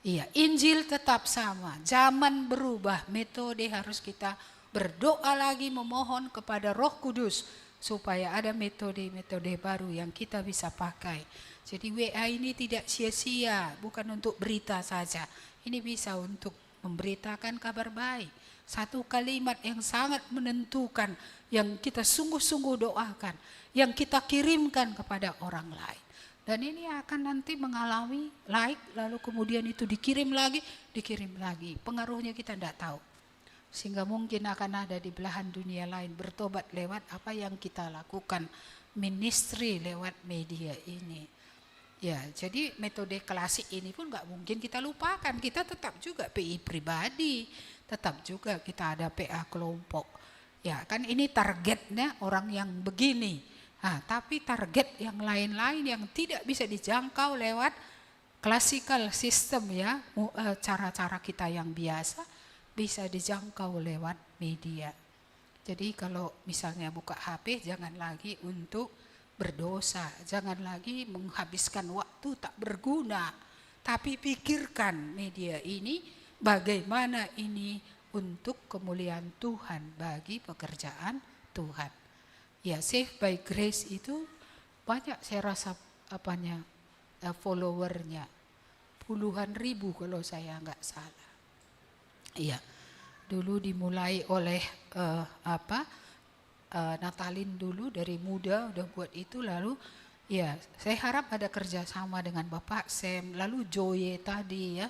Iya, Injil tetap sama, zaman berubah, metode harus kita berdoa lagi memohon kepada Roh Kudus supaya ada metode baru yang kita bisa pakai. Jadi WA ini tidak sia-sia, bukan untuk berita saja. Ini bisa untuk memberitakan kabar baik. Satu kalimat yang sangat menentukan, yang kita sungguh-sungguh doakan, yang kita kirimkan kepada orang lain. Dan ini akan nanti mengalami like, lalu kemudian itu dikirim lagi. Pengaruhnya kita tidak tahu. Sehingga mungkin akan ada di belahan dunia lain bertobat lewat apa yang kita lakukan, ministry lewat media ini. Ya, jadi metode klasik ini pun nggak mungkin kita lupakan. Kita tetap juga PI pribadi, tetap juga kita ada PA kelompok. Ya kan, ini targetnya orang yang begini. Nah, tapi target yang lain-lain yang tidak bisa dijangkau lewat classical system ya, cara-cara kita yang biasa bisa dijangkau lewat media. Jadi kalau misalnya buka HP jangan lagi untuk berdosa, jangan lagi menghabiskan waktu tak berguna, tapi pikirkan media ini bagaimana ini untuk kemuliaan Tuhan bagi pekerjaan Tuhan. Ya, Save by Grace itu banyak saya rasa followernya, puluhan ribu kalau saya nggak salah. Iya, dulu dimulai oleh Natalin dulu dari muda udah buat itu, lalu ya saya harap ada kerjasama dengan Bapak Sam, lalu Joye tadi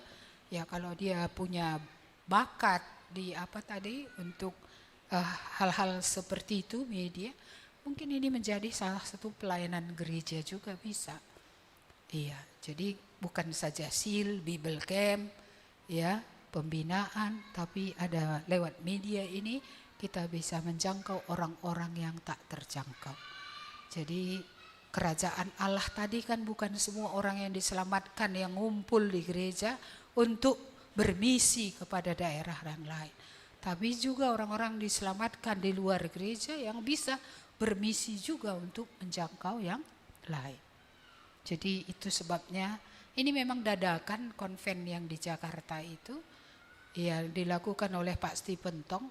ya kalau dia punya bakat di untuk hal-hal seperti itu media, mungkin ini menjadi salah satu pelayanan gereja juga bisa. Iya, jadi bukan saja SEAL, Bible Camp, ya pembinaan, tapi ada lewat media ini kita bisa menjangkau orang-orang yang tak terjangkau. Jadi Kerajaan Allah tadi kan bukan semua orang yang diselamatkan yang ngumpul di gereja untuk bermisi kepada daerah yang lain. Tapi juga orang-orang diselamatkan di luar gereja yang bisa bermisi juga untuk menjangkau yang lain. Jadi itu sebabnya ini memang dadakan konven yang di Jakarta itu ya dilakukan oleh Pak Stephen Tong.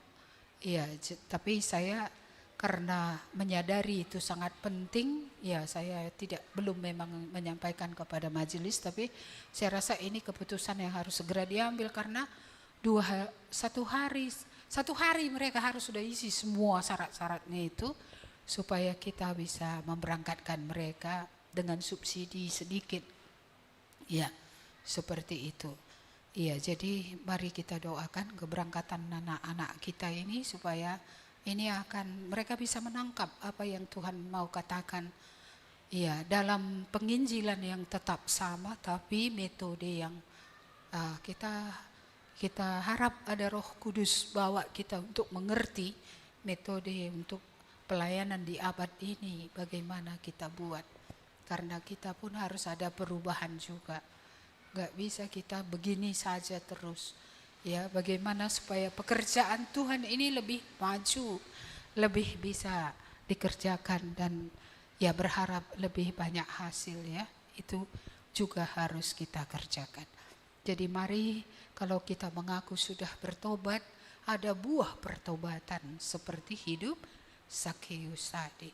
Ya, tapi saya karena menyadari itu sangat penting, ya saya belum memang menyampaikan kepada majelis, tapi saya rasa ini keputusan yang harus segera diambil karena satu hari mereka harus sudah isi semua syarat-syaratnya itu supaya kita bisa memberangkatkan mereka dengan subsidi sedikit. Ya, seperti itu. Ya, jadi mari kita doakan keberangkatan anak-anak kita ini supaya ini mereka bisa menangkap apa yang Tuhan mau katakan. Ya, dalam penginjilan yang tetap sama tapi metode yang kita harap ada Roh Kudus bawa kita untuk mengerti metode untuk pelayanan di abad ini bagaimana kita buat. Karena kita pun harus ada perubahan juga. Gak bisa kita begini saja terus. Ya, bagaimana supaya pekerjaan Tuhan ini lebih maju, lebih bisa dikerjakan dan ya berharap lebih banyak hasil ya. Itu juga harus kita kerjakan. Jadi mari kalau kita mengaku sudah bertobat, ada buah pertobatan seperti hidup Zakheus tadi.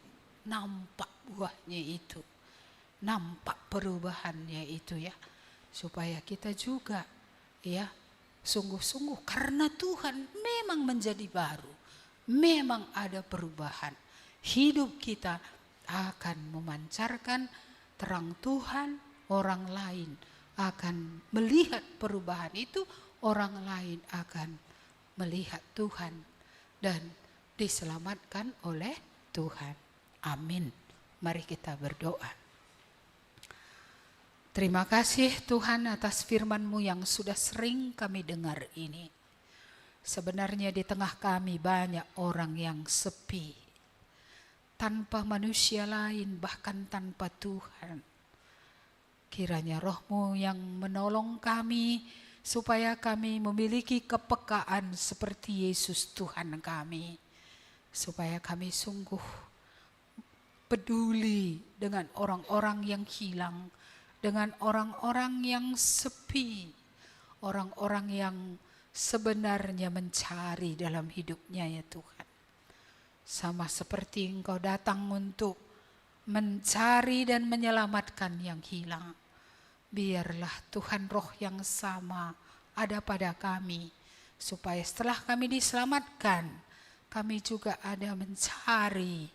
Nampak buahnya itu. Nampak perubahannya itu ya. Supaya kita juga ya sungguh-sungguh karena Tuhan memang menjadi baru. Memang ada perubahan. Hidup kita akan memancarkan terang Tuhan, orang lain akan melihat perubahan itu, orang lain akan melihat Tuhan dan diselamatkan oleh Tuhan. Amin. Mari kita berdoa. Terima kasih Tuhan atas firman-Mu yang sudah sering kami dengar ini. Sebenarnya di tengah kami banyak orang yang sepi. Tanpa manusia lain, bahkan tanpa Tuhan. Kiranya Roh-Mu yang menolong kami supaya kami memiliki kepekaan seperti Yesus Tuhan kami. Supaya kami sungguh peduli dengan orang-orang yang hilang. Dengan orang-orang yang sepi, orang-orang yang sebenarnya mencari dalam hidupnya ya Tuhan. Sama seperti Engkau datang untuk mencari dan menyelamatkan yang hilang. Biarlah Tuhan Roh yang sama ada pada kami, supaya setelah kami diselamatkan, kami juga ada mencari,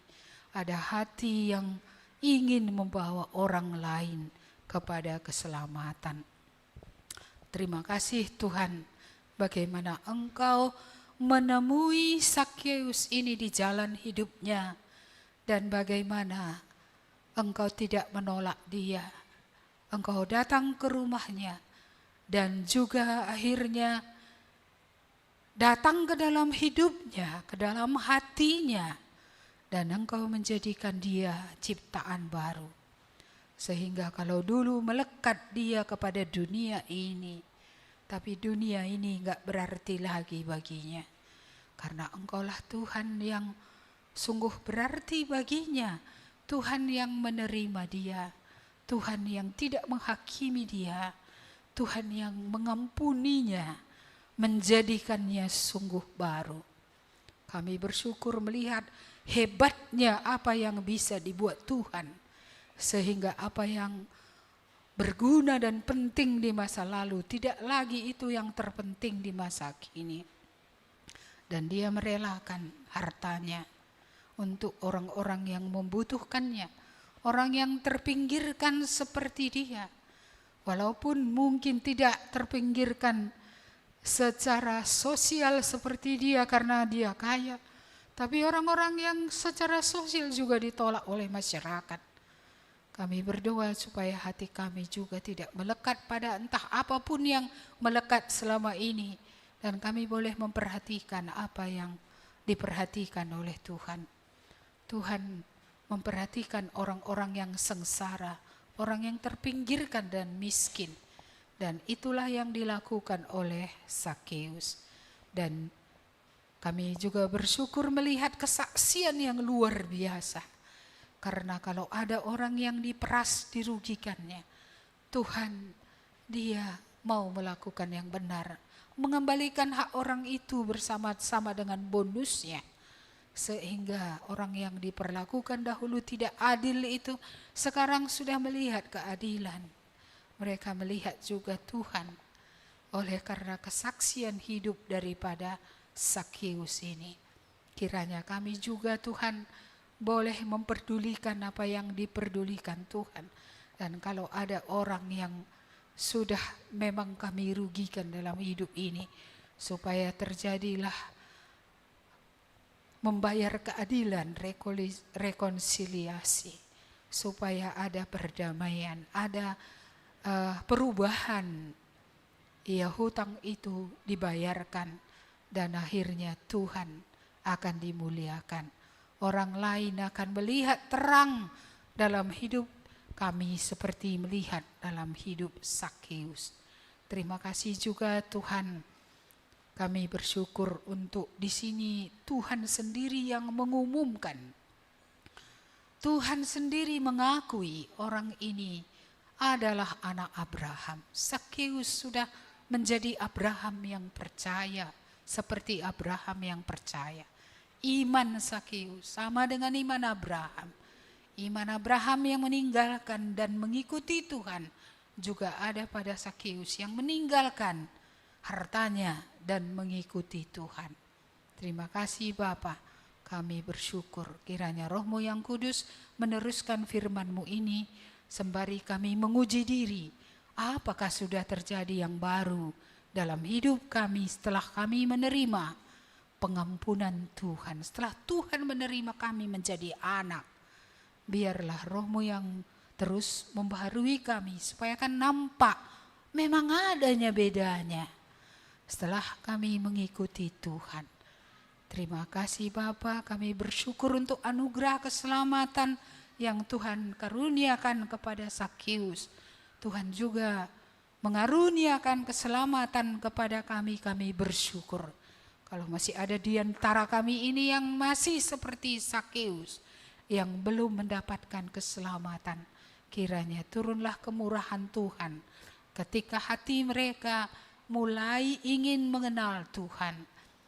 ada hati yang ingin membawa orang lain kepada keselamatan. Terima kasih Tuhan, bagaimana Engkau menemui Zakheus ini di jalan hidupnya dan bagaimana Engkau tidak menolak dia. Engkau datang ke rumahnya dan juga akhirnya datang ke dalam hidupnya, ke dalam hatinya, dan Engkau menjadikan dia ciptaan baru. Sehingga kalau dulu melekat dia kepada dunia ini, tapi dunia ini enggak berarti lagi baginya. Karena Engkaulah Tuhan yang sungguh berarti baginya. Tuhan yang menerima dia. Tuhan yang tidak menghakimi dia. Tuhan yang mengampuninya. Menjadikannya sungguh baru. Kami bersyukur melihat hebatnya apa yang bisa dibuat Tuhan. Sehingga apa yang berguna dan penting di masa lalu tidak lagi itu yang terpenting di masa kini. Dan dia merelakan hartanya untuk orang-orang yang membutuhkannya. Orang yang terpinggirkan seperti dia. Walaupun mungkin tidak terpinggirkan secara sosial seperti dia karena dia kaya. Tapi orang-orang yang secara sosial juga ditolak oleh masyarakat. Kami berdoa supaya hati kami juga tidak melekat pada entah apapun yang melekat selama ini. Dan kami boleh memperhatikan apa yang diperhatikan oleh Tuhan. Tuhan memperhatikan orang-orang yang sengsara, orang yang terpinggirkan dan miskin. Dan itulah yang dilakukan oleh Sakeus. Dan kami juga bersyukur melihat kesaksian yang luar biasa. Karena kalau ada orang yang diperas, dirugikannya, Tuhan dia mau melakukan yang benar. Mengembalikan hak orang itu bersama-sama dengan bonusnya. Sehingga orang yang diperlakukan dahulu tidak adil itu sekarang sudah melihat keadilan. Mereka melihat juga Tuhan. Oleh karena kesaksian hidup daripada Sakeus ini. Kiranya kami juga Tuhan boleh memperdulikan apa yang diperdulikan Tuhan. Dan kalau ada orang yang sudah memang kami rugikan dalam hidup ini, supaya terjadilah membayar keadilan, rekonsiliasi, supaya ada perdamaian, ada perubahan. Ya, hutang itu dibayarkan dan akhirnya Tuhan akan dimuliakan. Orang lain akan melihat terang dalam hidup kami seperti melihat dalam hidup Sakeus. Terima kasih juga Tuhan. Kami bersyukur untuk di sini Tuhan sendiri yang mengumumkan. Tuhan sendiri mengakui orang ini adalah anak Abraham. Sakeus sudah menjadi Abraham yang percaya, seperti Abraham yang percaya. Iman Sakeus sama dengan iman Abraham. Iman Abraham yang meninggalkan dan mengikuti Tuhan juga ada pada Sakeus yang meninggalkan hartanya dan mengikuti Tuhan. Terima kasih Bapa, kami bersyukur kiranya Roh-Mu yang kudus meneruskan firman-Mu ini sembari kami menguji diri. Apakah sudah terjadi yang baru dalam hidup kami setelah kami menerima pengampunan Tuhan, setelah Tuhan menerima kami menjadi anak. Biarlah Roh-Mu yang terus membaharui kami supaya kan nampak memang adanya bedanya setelah kami mengikuti Tuhan. Terima kasih Bapa, kami bersyukur untuk anugerah keselamatan yang Tuhan karuniakan kepada Sakeus. Tuhan juga mengaruniakan keselamatan kepada kami, kami bersyukur. Kalau masih ada di antara kami ini yang masih seperti Sakeus, yang belum mendapatkan keselamatan, kiranya turunlah kemurahan Tuhan ketika hati mereka mulai ingin mengenal Tuhan,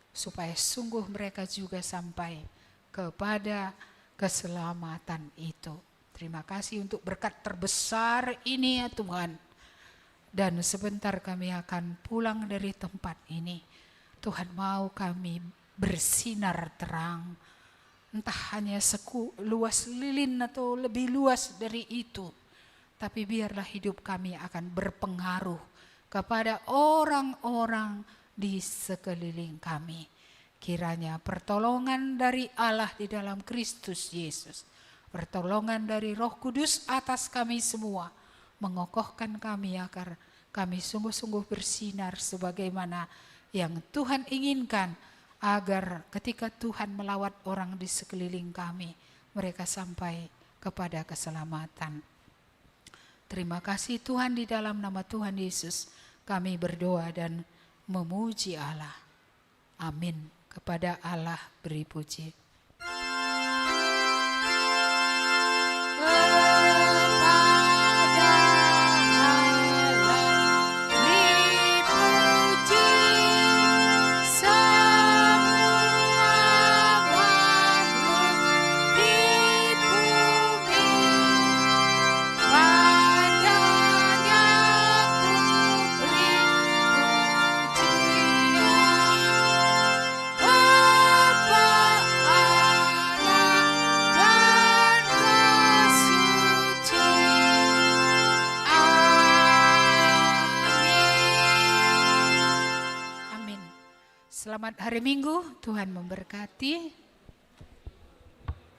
supaya sungguh mereka juga sampai kepada keselamatan itu. Terima kasih untuk berkat terbesar ini ya Tuhan. Dan sebentar kami akan pulang dari tempat ini. Tuhan mau kami bersinar terang. Entah hanya luas lilin atau lebih luas dari itu. Tapi biarlah hidup kami akan berpengaruh kepada orang-orang di sekeliling kami. Kiranya pertolongan dari Allah di dalam Kristus Yesus, pertolongan dari Roh Kudus atas kami semua, mengokohkan kami agar kami sungguh-sungguh bersinar sebagaimana yang Tuhan inginkan, agar ketika Tuhan melawat orang di sekeliling kami, mereka sampai kepada keselamatan. Terima kasih Tuhan, di dalam nama Tuhan Yesus kami berdoa dan memuji Allah. Amin. Kepada Allah beri puji. Selamat hari Minggu, Tuhan memberkati.